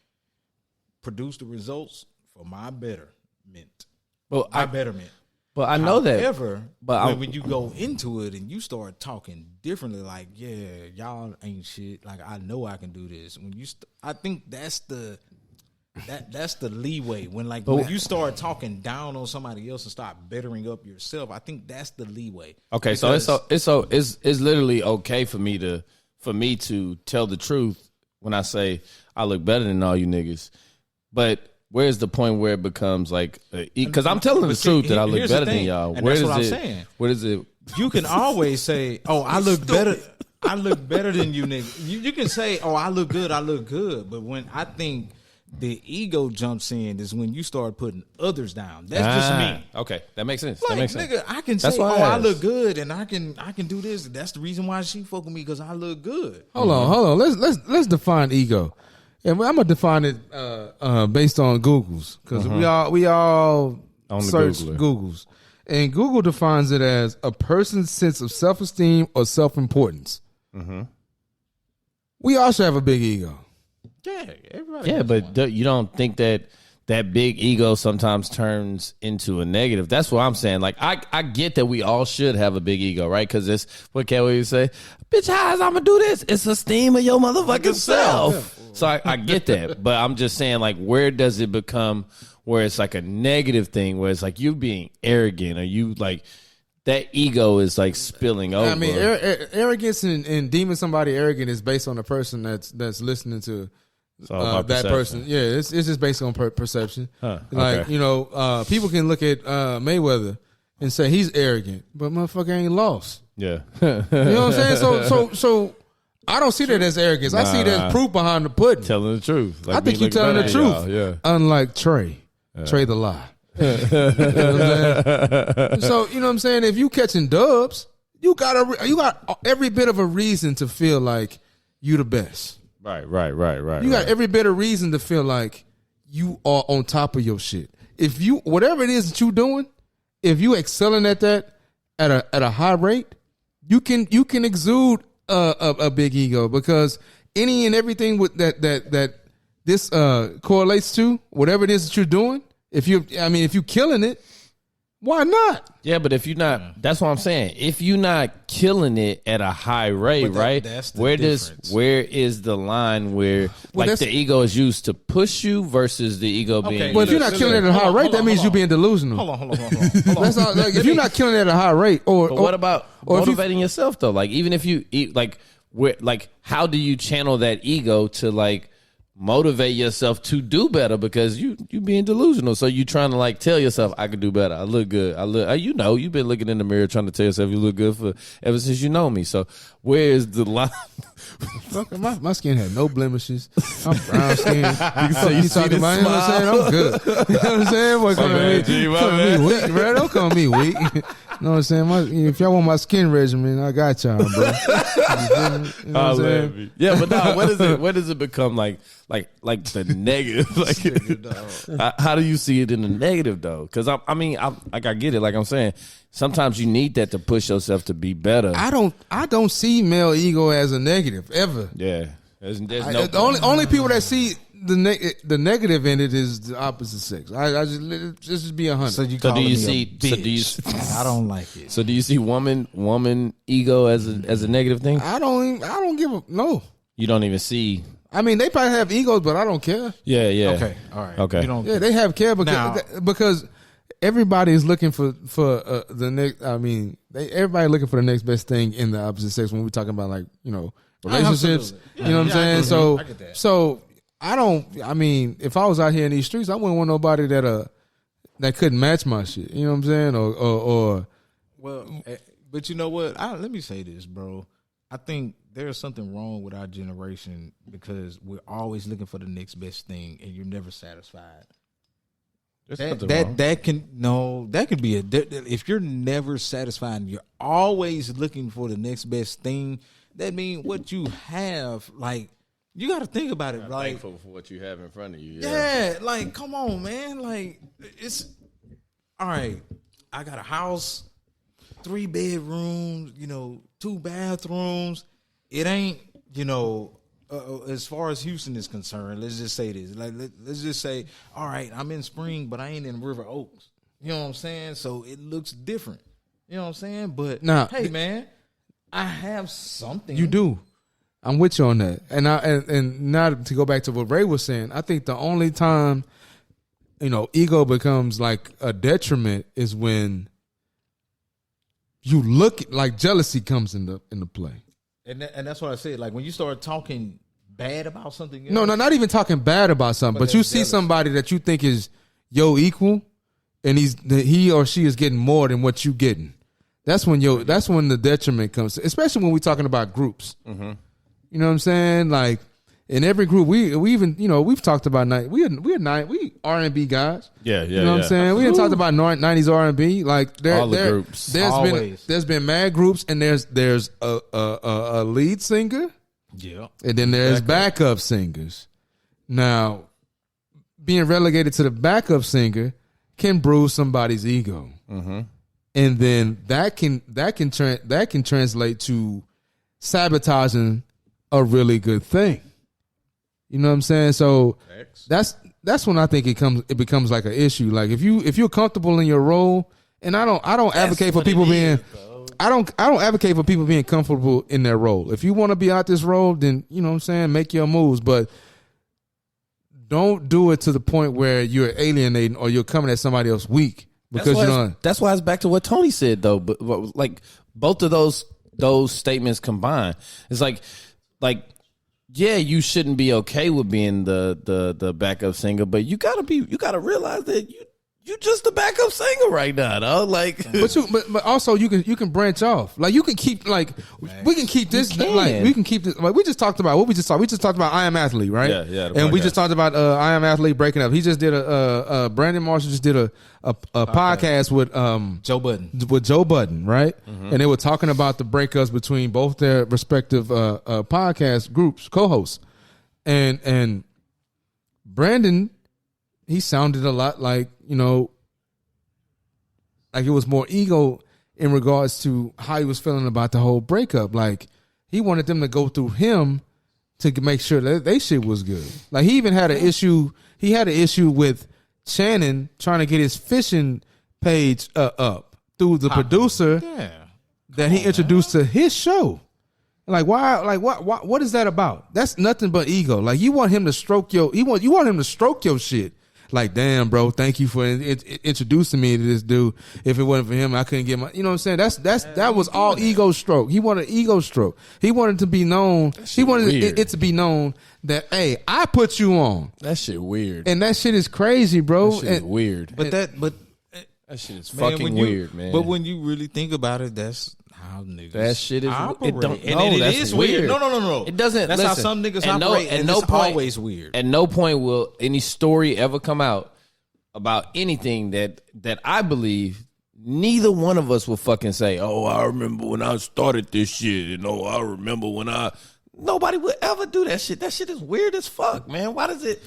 produce the results for my betterment. Well, betterment. But I know that. However, when you go into it and you start talking differently, like, yeah, y'all ain't shit. Like, I know I can do this. When you, I think that's the leeway. When, like, when you start talking down on somebody else and start bettering up yourself, I think that's the leeway. Okay, because it's literally okay for me to tell the truth when I say I look better than all you niggas, but where's the point where it becomes like, because I'm telling the truth that I look better than y'all. And that's what I'm saying. Where is it? You can always say, "Oh, I look better. I look better than you, nigga." You can say, "Oh, I look good. I look good." But when I think the ego jumps in is when you start putting others down. That's just me. Okay, that makes sense. Like, that makes sense. Nigga, I can say, I look good, and I can do this. That's the reason why she fuck with me, because I look good. Hold on. Let's define ego. And I'm gonna define it based on Google's, because we all search Google's, and Google defines it as a person's sense of self-esteem or self-importance. We also have a big ego. Yeah, everybody. Yeah, but you don't think that big ego sometimes turns into a negative? That's what I'm saying. Like, I get that we all should have a big ego, right? Because it's, what can we say? Bitch, how is I'm gonna do this? It's esteem of your motherfucking self. So I get that, but I'm just saying, like, where does it become where it's like a negative thing, where it's like you being arrogant, or you, like, that ego is like spilling over? I mean, arrogance and deeming somebody arrogant is based on the person that's listening to that person. Yeah, it's just based on perception. Like, you know, people can look at Mayweather and say he's arrogant, but motherfucker ain't lost. Yeah. You know what I'm saying? So I don't see that as arrogance. I see it as proof behind the pudding. Telling the truth. Like I think you're telling the truth. Yeah. Unlike Trey the lie. You know what I'm saying? So you know what I'm saying. If you catching dubs, you got every bit of a reason to feel like you the best. Right. You got every bit of reason to feel like you are on top of your shit. If you whatever it is that you doing, if you excelling at that at a high rate, you can exude a big ego, because any and everything with that this correlates to, whatever it is that you're doing. If you killing it, why not? Yeah, but if you're not, that's what I'm saying. If you're not killing it at a high rate, right? That's the where is the line where the ego is used to push you versus the ego being? Well, if you're not killing it at a high rate, that means you're being delusional. Hold on. That's not, like, if you're not killing it at a high rate, but what about motivating yourself though? Like, even if you eat, how do you channel that ego to like motivate yourself to do better, because you being delusional, so you trying to like tell yourself, I could do better, I look good, you've been looking in the mirror trying to tell yourself you look good for ever since you know me. So where is the line? my skin had no blemishes. I'm brown skin. You talking about? You know what I'm saying? I'm good. You know what I'm saying? Boy, come me weak, bro. Don't call me weak. You know what I'm saying? If y'all want my skin regimen, I got y'all, bro. You know what I'm saying? Yeah, but now what does it become like the negative? Like, how do you see it in the negative though? Because I get it. Like I'm saying, sometimes you need that to push yourself to be better. I don't see male ego as a negative ever. Yeah, there's the only people that see the negative in it is the opposite sex. I just be 100. So do you see? I don't like it. So do you see woman ego as a negative thing? I don't give a no. You don't even see. I mean, they probably have egos, but I don't care. Yeah. Okay, all right. Okay. They have care because everybody is looking for the next. I mean, everybody looking for the next best thing in the opposite sex when we're talking about relationships. You know what I'm saying? So I get that. So I don't. I mean, if I was out here in these streets, I wouldn't want nobody that couldn't match my shit. You know what I'm saying? Or well, but you know what? Let me say this, bro. I think there's something wrong with our generation because we're always looking for the next best thing, and you're never satisfied. That can be if you're never satisfied and you're always looking for the next best thing, that means what you have, like, you got to think about it. Like, thankful for what you have in front of you. Yeah, like, come on, man. Like, it's all right. I got a house, 3 bedrooms, 2 bathrooms. It ain't, as far as Houston is concerned, let's just say this. Like, let's just say, all right, I'm in Spring, but I ain't in River Oaks. You know what I'm saying? So it looks different. You know what I'm saying? But hey, man, I have something. You do. I'm with you on that. And now to go back to what Ray was saying, I think the only time, ego becomes like a detriment is when you look like jealousy comes into play. And that's what I said. Like, when you start talking bad about something else. No, not even talking bad about something, but you see jealous. Somebody that you think is your equal, and he or she is getting more than what you getting. That's when the detriment comes, especially when we're talking about groups. Mm-hmm. You know what I'm saying? Like, in every group, we even we've talked about we R&B guys. Yeah. You know what I'm saying? We didn't talk about 90s R&B. Like, all the groups. There's been mad groups, and there's a lead singer. Yeah. And then there's backup singers. Now, being relegated to the backup singer can bruise somebody's ego. Mm-hmm. And then that can translate to sabotaging a really good thing. You know what I'm saying? So that's when I think it becomes like an issue. Like, if you're comfortable in your role, and I don't advocate for people being I don't advocate for people being comfortable in their role. If you want to be out this role, then you know what I'm saying, make your moves, but don't do it to the point where you're alienating or you're coming at somebody else weak. Because that's why it's back to what Tony said though. But like, both of those statements combined, it's like yeah, you shouldn't be okay with being the backup singer, but you gotta realize that You just the backup singer right now, dog. Like, but also you can branch off. Like you can keep we can keep this we can keep this like we just talked about what we just talked about I Am Athlete, right? Yeah. And we just talked about I Am Athlete breaking up. He just did Brandon Marshall just did a podcast with Joe Budden, right? Mm-hmm. And they were talking about the breakups between both their respective podcast groups, co-hosts. And Brandon, he sounded a lot like, like it was more ego in regards to how he was feeling about the whole breakup. Like he wanted them to go through him to make sure that they shit was good. Like he even had an issue. He had an issue with Shannon trying to get his fishing page up through the producer that he introduced to his show. Like why? Like what is that about? That's nothing but ego. Like you want him to stroke you want him to stroke your shit. Like, damn, bro, thank you for introducing me to this dude. If it wasn't for him, I couldn't get my. You know what I'm saying? That was all ego stroke. He wanted ego stroke. He wanted to be known. He wanted it to be known that, hey, I put you on. That shit weird. And that shit is crazy, bro. That shit is weird. That shit is fucking weird, man. But when you really think about it, that's how niggas. That shit is. Operate. It is weird. No. It doesn't. That's how some niggas operate. And it's always weird. At no point will any story ever come out about anything that I believe neither one of us will fucking say, "Oh, I remember when I started this shit," and "Oh, I remember when I." Nobody would ever do that shit. That shit is weird as fuck, man. Why does it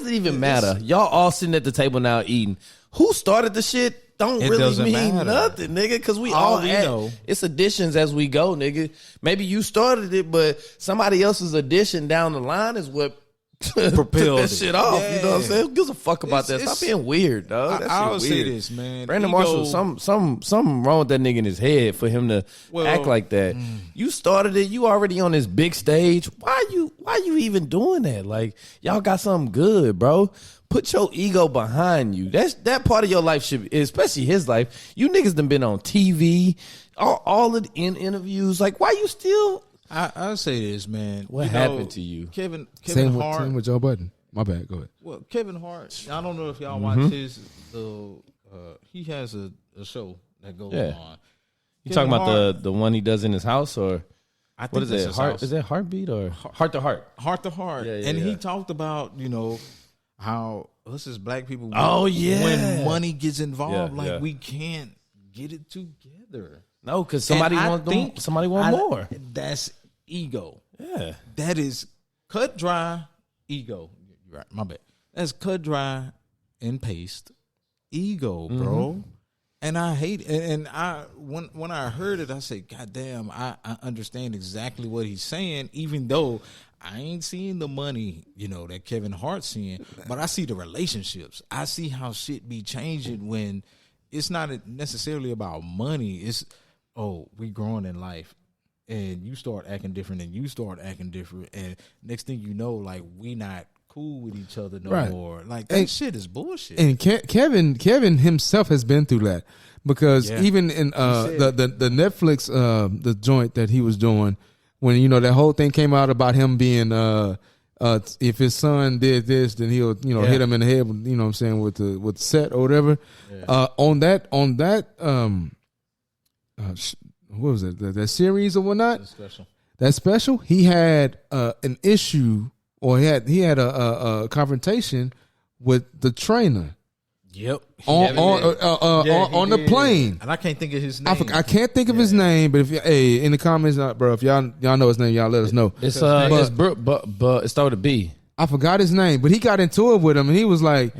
even matter? Y'all all sitting at the table now eating. Who started the shit? Don't really mean nothing, nigga, because we all know it's additions as we go, nigga. Maybe you started it, but somebody else's addition down the line is what propelled that shit off. Yeah. You know what I'm saying? Who gives a fuck about that? Stop being weird, dog. I always say this, man. Brandon Marshall, something wrong with that nigga in his head for him to act like that. You started it. You already on this big stage. Why you even doing that? Like, y'all got something good, bro. Put your ego behind you. That part of your life should, especially his life. You niggas done been on TV, all in interviews. Like, why you still? I'll say this, man. What happened to you? Kevin Hart. Same with Joe Budden. My bad. Go ahead. Well, Kevin Hart. I don't know if y'all watch his. He has a show that goes on. You talking about the one he does in his house, or I think what is it? Is that Heartbeat or Heart to Heart? Heart to Heart. Yeah, and he talked about how us as black people, when money gets involved, we can't get it together. No, because somebody want more. That's ego. Yeah, that is cut dry ego. You're right, my bad. That's cut dry and paste ego, bro. And I hate it. And I when I heard it, I said, God damn, I understand exactly what he's saying, even though I ain't seeing the money, that Kevin Hart's seeing, but I see the relationships. I see how shit be changing when it's not necessarily about money. It's, we growing in life, and you start acting different, and you start acting different, and next thing you know, like, we not cool with each other no more. Like, that shit is bullshit. And Kevin himself has been through that, because even in the Netflix the joint that he was doing, when that whole thing came out about him being if his son did this, then he'll hit him in the head with, what I'm saying, with the set or whatever. On that what was it, that series or whatnot, that special, he had an issue, or he had a confrontation with the trainer. Yep. On the plane. And I can't think of his name. I can't think of his name, but if in the comments, bro, if y'all know his name, y'all let us know. It's but it started with a B. I forgot his name, but he got into it with him, and he was like,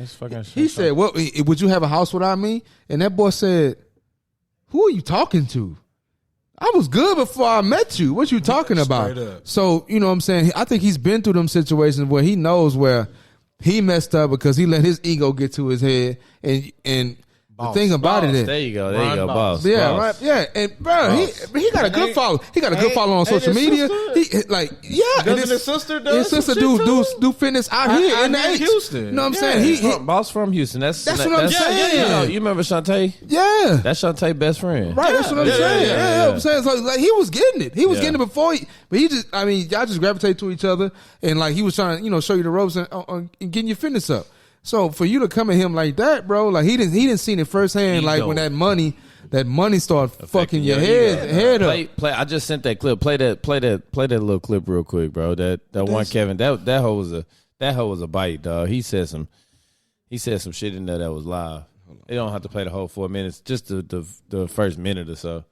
he said, "What? Would you have a house without me?" And that boy said, "Who are you talking to? I was good before I met you. What you talking about?" So, what I'm saying? I think he's been through them situations where he knows where he messed up because he let his ego get to his head, and the thing about it is, there you go, boss. Yeah, right. Yeah, and bro, he got a good follow. He got a good follow on social media. And his sister does. His sister do fitness out here in Houston. You know what I'm saying? Boss from Houston. That's what I'm saying. You remember Shantae? Yeah, that's Shantae's best friend. Right. That's what I'm saying. Yeah, I'm saying. So like, he was getting it. He was getting it before. But y'all just gravitate to each other, and like he was trying to show you the ropes and getting your fitness up. So for you to come at him like that, bro, like he didn't see it firsthand. Like when that money started fucking your head up. Play. I just sent that clip. Play that little clip real quick, bro. That one Kevin. That hoe was a bite, dog. He said some shit in there that was live. They don't have to play the whole 4 minutes, just the first minute or so.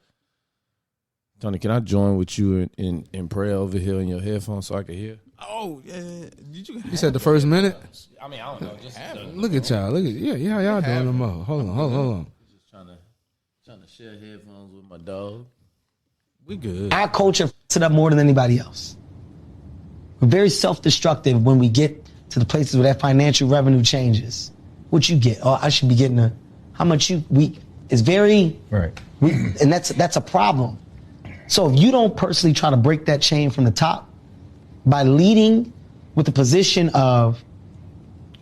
Tony, can I join with you in prayer over here in your headphones so I can hear? Oh, yeah. You said the first minute? I mean, I don't know. Just Look at y'all. Yeah, y'all doing them all. Hold on. Just trying to share headphones with my dog. We good. Our culture f***s it up more than anybody else. We're very self-destructive when we get to the places where that financial revenue changes. What you get? Oh, I should be getting how much it's very right. And that's a problem. So if you don't personally try to break that chain from the top by leading with the position of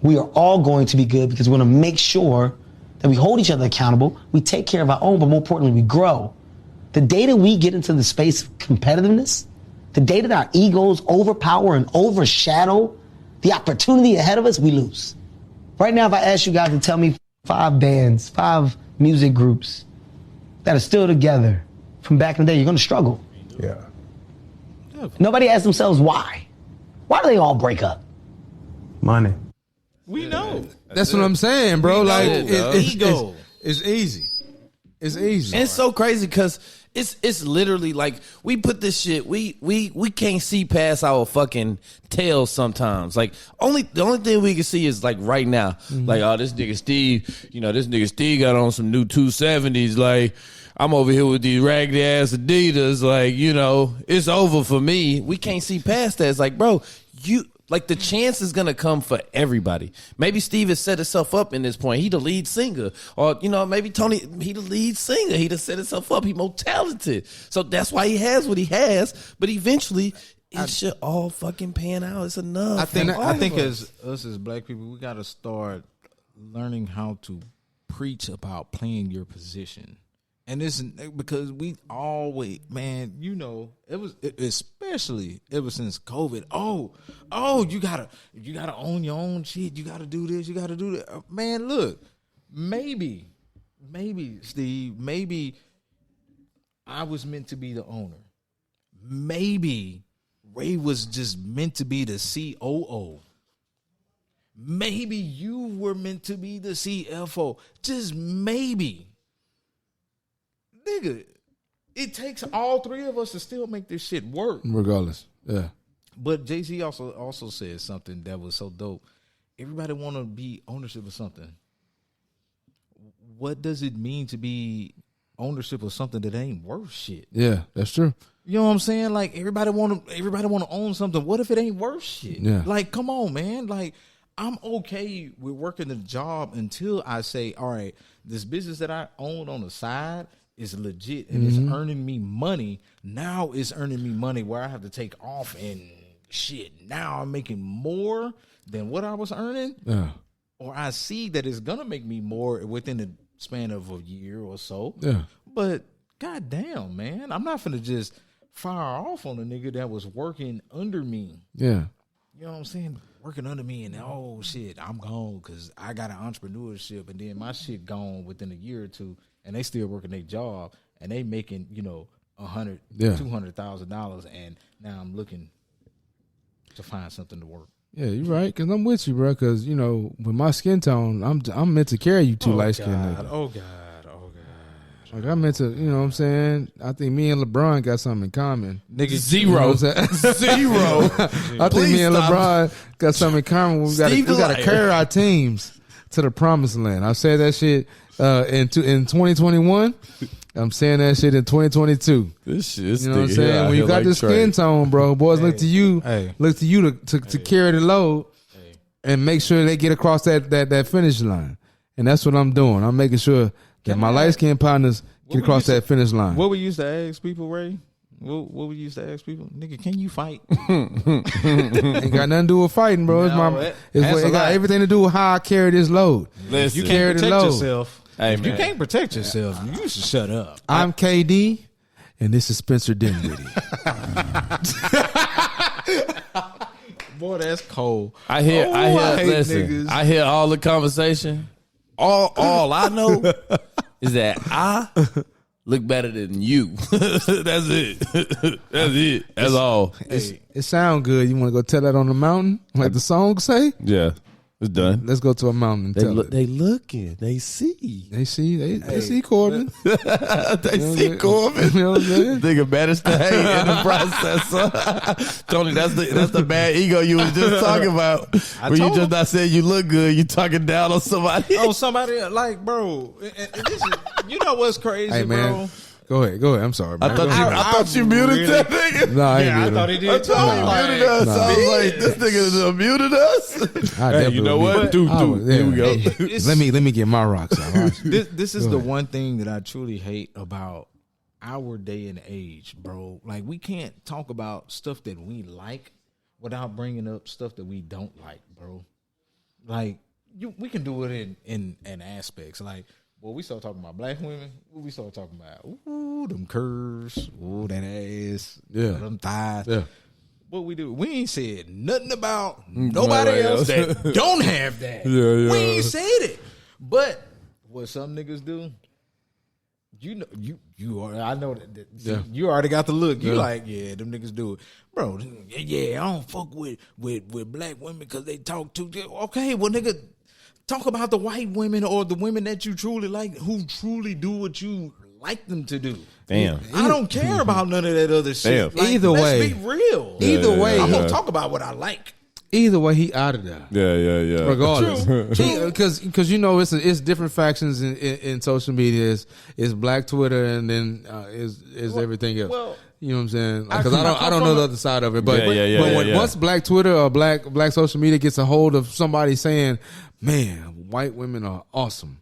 we are all going to be good because we're going to make sure that we hold each other accountable, we take care of our own, but more importantly, we grow. The day that we get into the space of competitiveness, the day that our egos overpower and overshadow the opportunity ahead of us, we lose. Right now, if I ask you guys to tell me 5 bands, 5 music groups that are still together from back in the day, you're going to struggle. Yeah. Nobody asks themselves why. Why do they all break up? Money. We know. That's what I'm saying, bro. Like ego. It's easy. It's easy. And it's so crazy because it's literally like we put this shit. We can't see past our fucking tails sometimes. Like the only thing we can see is like right now. Mm-hmm. Like, oh, this nigga Steve got on some new 270s. Like, I'm over here with these raggedy ass Adidas. Like, it's over for me. We can't see past that. It's like, bro, like the chance is gonna come for everybody. Maybe Steve has set himself up in this point. He the lead singer, or maybe Tony. He the lead singer. He just set himself up. He more talented, so that's why he has what he has. But eventually, it should all fucking pan out. It's enough. I think as us as black people, we gotta start learning how to preach about playing your position. And this because we always, man, it was especially ever since COVID. Oh, you gotta own your own shit. You gotta do this. You gotta do that. Man, look, maybe Steve, maybe I was meant to be the owner. Maybe Ray was just meant to be the COO. Maybe you were meant to be the CFO. Just maybe. Nigga, it takes all 3 of us to still make this shit work. Regardless, yeah. But Jay-Z also said something that was so dope. Everybody want to be ownership of something. What does it mean to be ownership of something that ain't worth shit? Yeah, that's true. You know what I'm saying? Like everybody want to own something. What if it ain't worth shit? Yeah. Like, come on, man. Like, I'm okay with working the job until I say, all right, this business that I own on the side is legit and it's earning me money. Now it's earning me money where I have to take off and shit. Now I'm making more than what I was earning. Yeah. Or I see that it's gonna make me more within the span of a year or so. Yeah. But goddamn, man, I'm not finna just fire off on a nigga that was working under me. Yeah. You know what I'm saying? Working under me and oh shit, I'm gone because I got an entrepreneurship and then my shit gone within a year or two. And they still working their job, and they making $100,000, $200,000, and now I'm looking to find something to work. Yeah, you're right. Cause I'm with you, bro. Cause with my skin tone, I'm meant to carry you two light skinned niggas. Oh God. Like I'm meant to, what I'm saying? I think me and LeBron got something in common. Nigga, zero. Zero. I think me and LeBron got something in common. We got to carry our teams to the promised land. I said that shit in 2021. I'm saying that shit in 2022. This shit, you know what I'm saying? When you got this skin tone, bro, boys look to you to carry the load and make sure they get across that finish line. And that's what I'm doing. I'm making sure that my light skinned partners get across that finish line. What we used to ask people, Ray? What we used to ask people? Nigga, can you fight? Ain't got nothing to do with fighting, bro. It got everything to do with how I carry this load. Listen, you can't protect yourself. Hey, if you can't protect yourself, you should shut up. I'm KD, and this is Spencer Dinwiddie. Boy, that's cold. I hear. hate Listen, niggas. I hear all the conversation. All I know is that I look better than you. That's it. That's it. That's all. It sound good. You want to go tell that on the mountain, like the song say? Yeah, it's done. Let's go to a mountain and tell it. They looking. They see. They see Corbin. They see Corbin. You know what I'm saying? Nigga managed to hate in the process. Tony, that's the bad ego you was just talking about. When you told just him. not saying you look good, you talking down on somebody. Oh, somebody like, bro. And this is, you know what's crazy, Hey man, bro? go ahead. I'm sorry, man. I thought you muted really- that nigga. No, I ain't Yeah, I muted thought him. he did too. You muted us. I was like, this nigga muted us. I Hey, definitely you know would what? be- I would- Here we go. It's- Let me get my rocks out. All right. This is the one thing that I truly hate about our day and age, bro. Like, we can't talk about stuff that we like without bringing up stuff that we don't like, bro. Like, we can do it in aspects. Like, well, we start talking about black women. What we start talking about? Ooh, them curves. Ooh, that ass. Yeah. Them thighs. Yeah. What we do? We ain't said nothing about nobody else that don't have that. Yeah. We ain't said it. But what some niggas do, you know, you are. I know that Yeah. you already got the look. You like, yeah, them niggas do it, bro. Yeah, I don't fuck with black women because they talk too. Okay, well, nigga, talk about the white women or the women that you truly like, who truly do what you like them to do. Damn. I don't care about none of that other shit. Damn. Either way. let's be real. Either way, I'm gonna talk about what I like. Either way, he out of there. Yeah. Regardless, because you know it's different factions in social media. It's Black Twitter and then is everything else. well, you know what I'm saying? I Because come I don't know from the a- other side of it. But Yeah. once Black Twitter or Black social media gets a hold of somebody saying, "Man, white women are awesome,"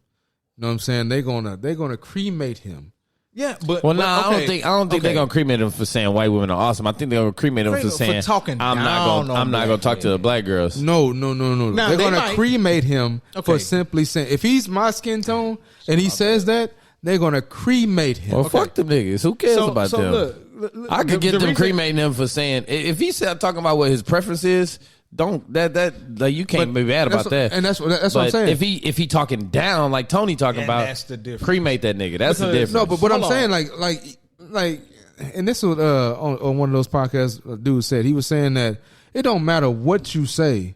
you know what I'm saying? They're gonna cremate him. Yeah, but Well, no, but, I don't think they're gonna cremate him for saying white women are awesome. I think they're gonna cremate him for For saying talking I'm not down gonna on talk black to the black girls. No. Now, They're they gonna might- cremate him Okay. for simply saying, if he's my skin tone and he says that, they're gonna cremate him. Well, fuck them niggas. Who cares about them? Look, I could get the them reason- cremating him for saying if he said talking about what his preference is. Don't that like you can't But be mad about that. and that's what I'm But saying. If he talking down like Tony talking And about, that's the difference. cremate that nigga. That's the Because- difference. No, but what I'm Hold saying, on. like, and this was on one of those podcasts. A dude said he was saying that it don't matter what you say,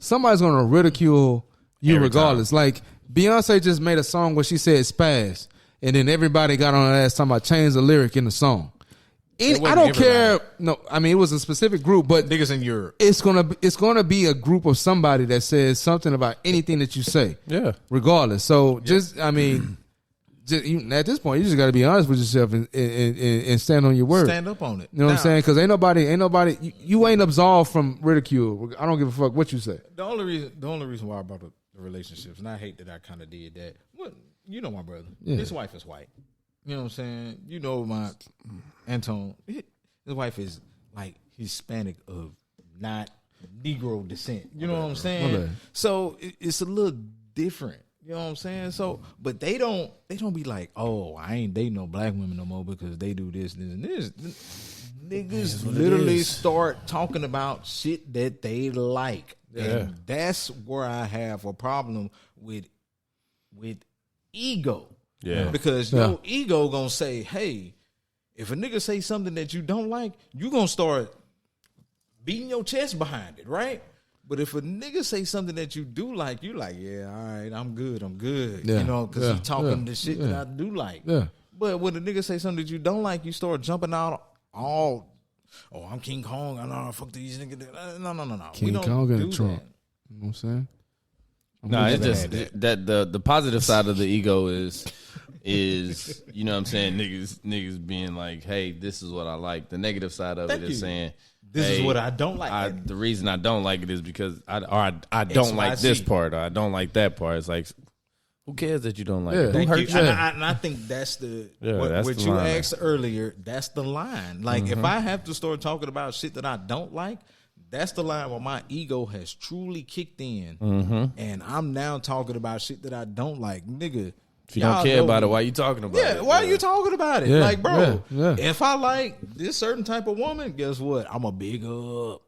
somebody's gonna ridicule you Every regardless. Like Beyonce just made a song where she said spaz, and then everybody got on her ass talking about change the lyric in the song. I wasn't don't care. everybody. No, I mean it was a specific group, but niggas in Europe. it's gonna be a group of somebody that says something about anything that you say. Yeah. Regardless. So just at this point, you just got to be honest with yourself and stand on your word. Stand up on it. You know what I'm saying? Because ain't nobody. You ain't absolved from ridicule. I don't give a fuck what you say. The only reason why I brought up the relationships, and I hate that I kind of did that. Well, you know my brother. Yeah. His wife is white. You know what I'm saying? You know my Anton. His wife is like Hispanic of not Negro descent. You know what I'm saying? Okay. So it's a little different. You know what I'm saying? So, but they don't be like, oh, I ain't dating no black women no more because they do this, and this. Niggas literally start talking about shit that they like. Yeah. And that's where I have a problem with ego. Yeah. Because your ego gonna say, hey, if a nigga say something that you don't like, you gonna start beating your chest behind it, right? But if a nigga say something that you do like, you like, yeah, all right, I'm good. Yeah. You know, because Yeah. he talking the shit that Yeah. I do like. Yeah. But when a nigga say something that you don't like, you start jumping out all, oh, I'm King Kong. I know, fuck these niggas. No. King we don't Kong do and Trump. that. You know what I'm saying? No, it's never just had that the positive side of the ego is you know what I'm saying, niggas being like, hey, this is what I like. The negative side of Thank it is you. saying, This is hey, what I don't like. the reason I don't like it is because I don't like this XYZ. part, or I don't like that part. It's like, who cares that you don't like Yeah. it? Who Thank hurt you. you? And I think that's the that's what the you line. asked earlier. That's the line. Like if I have to start talking about shit that I don't like, that's the line where my ego has truly kicked in, and I'm now talking about shit that I don't like, nigga. If you don't care about it, why you talking about it? Yeah, why are you talking about it? Yeah, Like, bro, yeah. if I like this certain type of woman, guess what? I'm a big up.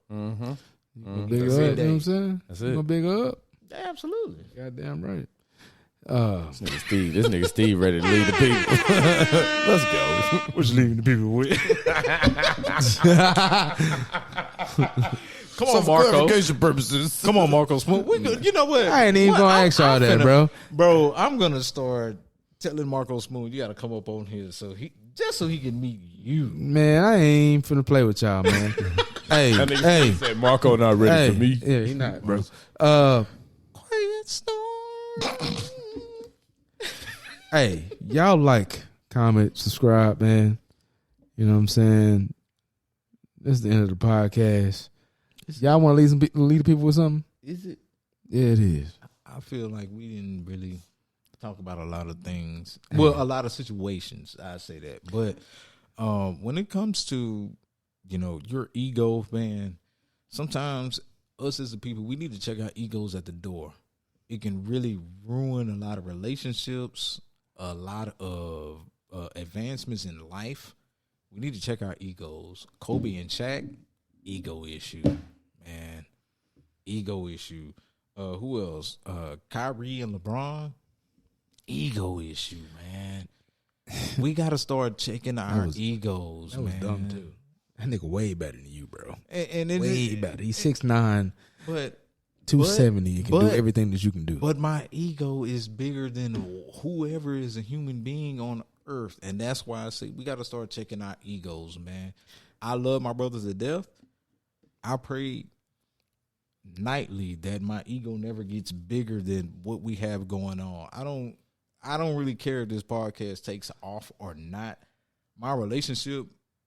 Big up, you know what I'm saying? That's You it. gonna big up? Absolutely. Goddamn right. This nigga Steve ready to lead the people. Let's go. What you leaving the people with? Come on, Marco. clarification purposes. Come on, Marco Smooth. You know what? I ain't even What? gonna ask y'all that, bro. Bro, I'm gonna start telling Marco Smooth you got to come up on here so he can meet you. Man, I ain't finna play with y'all, man. hey, Said Marco not ready for me. Yeah, he not, bro. Quiet storm. Hey, y'all like, comment, subscribe, man. You know what I'm saying? This is the end of the podcast. Y'all want to lead the people with something? Is it? Yeah, it is. I feel like we didn't really talk about a lot of things. Well, a lot of situations, I say that. But when it comes to, your ego, man, sometimes us as the people, we need to check our egos at the door. It can really ruin a lot of relationships, a lot of advancements in life. We need to check our egos. Kobe and Shaq, ego issue, man. Ego issue. Who else? Kyrie and LeBron, ego issue, man. We got to start checking our egos, That was man. dumb, too. That nigga way better than you, bro. And Way better. He's 6'9", but 270. You can do everything that you can do. But my ego is bigger than whoever is a human being on earth. And that's why I say we got to start checking our egos, man. I love my brothers to death. I pray nightly that my ego never gets bigger than what we have going on. I don't really care if this podcast takes off or not. My relationship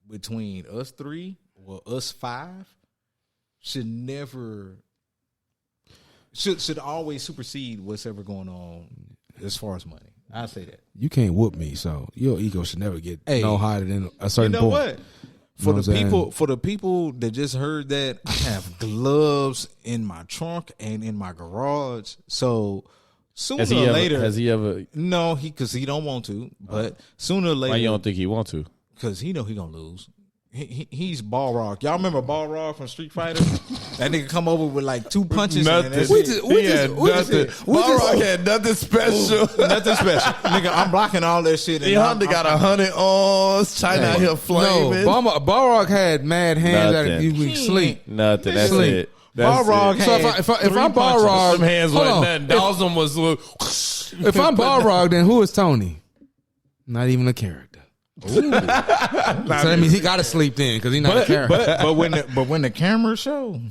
between us three or us five should always supersede what's ever going on as far as money. I say that. You can't whoop me, so your ego should never get no higher than a certain You know point. what? For the people that just heard that, I have gloves in my trunk and in my garage. So sooner or later, has he ever? No, because he don't want to. But sooner or later, Why you don't think he want to? because he know he gonna lose. He's Ball Rock. Y'all remember Ball Rock from Street Fighter? That nigga come over with like 2 punches. And that's it. Ball Rock had nothing special. Nothing special. Nigga, I'm blocking all that shit. The Honda got 100 arms. China out here flaming. No, Balrog had mad hands that you would sleep. Nothing. That's Sleep. it. That's Balrog it. So if I'm Balrog, Some hands hold wasn't on. nothing. Dawson was. If I'm Balrog, then who is Tony? Not even a character. So that means he got to sleep then because he's not a character. But when the cameras show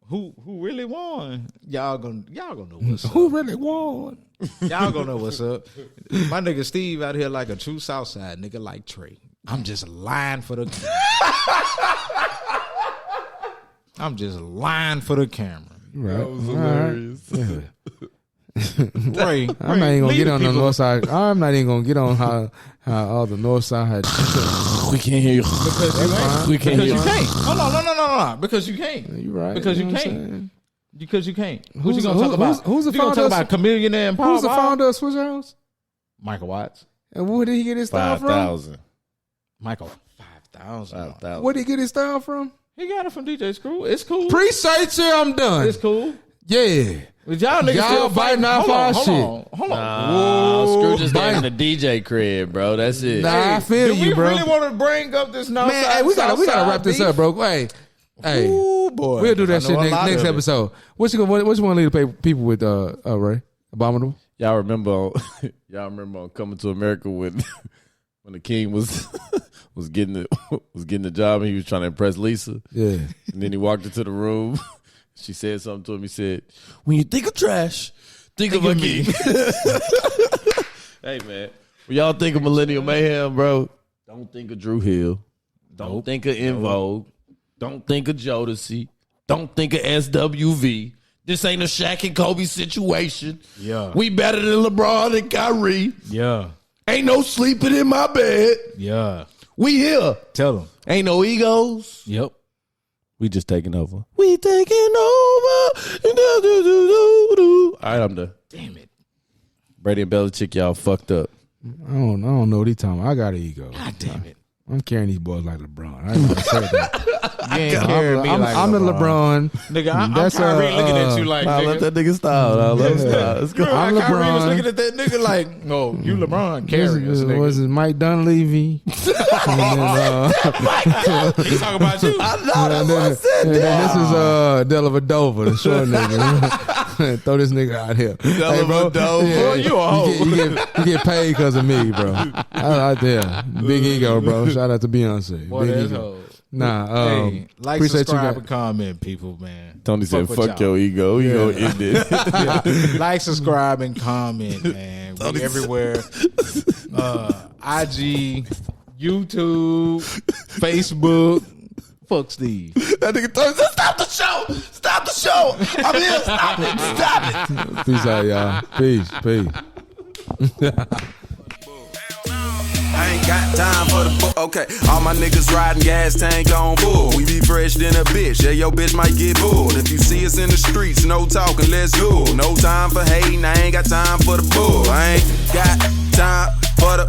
who really won, y'all gonna know what's up. Who really won? Y'all gonna know what's up. My nigga Steve out here like a true Southside nigga like Trey. I'm just lying for the camera. Right. That was hilarious. Yeah. Ray, I'm not even gonna get on the north side. I'm not even gonna get on how all the north side had. We can't hear you. We can't hear Because you you. can't. Hold on, no. Because you can't. You right? Because you know what I'm can't. saying? Because you can't. What Who's- you gonna talk about? who's the you gonna founder talk of- about Chameleon and Power? Who's the founder of Switch House? Michael Watts. And where did he get his style from? 5,000. Michael 5,000. 5,000. Where did he get his style from? He got it from DJ Screw. It's cool. Appreciate you. I'm done. It's cool. Yeah. But y'all niggas Y'all still biting off Hold our on, shit. Hold on. Nah, Screw just gave him the DJ crib, bro. That's it. Nah, I feel Do you, we bro. really want to bring up this North Man, Side, hey, we gotta South wrap this beef? up, bro. Hey, Ooh, boy. we'll do that I shit know a lot next of it. episode. What you want to leave the people with, Ray? Abominable? Y'all remember on Coming to America when the king was getting the job and he was trying to impress Lisa. Yeah. And then he walked into the room. She said something to him. He said, "When you think of trash, think of me." Hey man, when y'all think of Millennial Mayhem, bro, don't think of Drew Hill. Don't think of En Vogue. Don't think of Jodeci. Don't think of SWV. This ain't a Shaq and Kobe situation. Yeah. We better than LeBron and Kyrie. Yeah. Ain't no sleeping in my bed. Yeah. We here. Tell them. Ain't no egos. Yep. We just taking over. We taking over. All right, I'm done. Damn it. Brady and Belichick, y'all fucked up. I don't know what he talking about. I got an ego. God damn it. I I'm carrying these boys like LeBron. I ain't gonna say that. You ain't carrying me like I'm the LeBron. Nigga, I'm Kyrie looking at you like, Nah, nigga. let that nigga style. Nah, let him style. Let's go. I'm Kyrie was LeBron. looking at that nigga like, no, you LeBron, This carry us, nigga. was Mike Dunleavy. He's talking about you. I know, that's what I said. And then this is Delavadova, the short nigga. Throw this nigga out here. Delavadova. Boy, you a hoe. You get paid because of me, bro. Out there. Big ego, bro. Shout out to Beyonce. Boy, Big that's ego. hoe. Nah, Hey, like, appreciate subscribe, you and comment, people, man. Tony said, with fuck y'all. your ego. We gonna end it. Like, subscribe, and comment, man. We everywhere. IG, YouTube, Facebook. Fuck Steve. That nigga Tony said, stop the show. Stop the show. I'm here. Stop it. Stop it. Peace out, y'all. Peace. I ain't got time for the book. Okay, all my niggas riding gas tank on full. We be fresh than a bitch. Yeah, your bitch might get bored. If you see us in the streets, no talking, let's go. No time for hating. I ain't got time for the bull. I ain't got time for the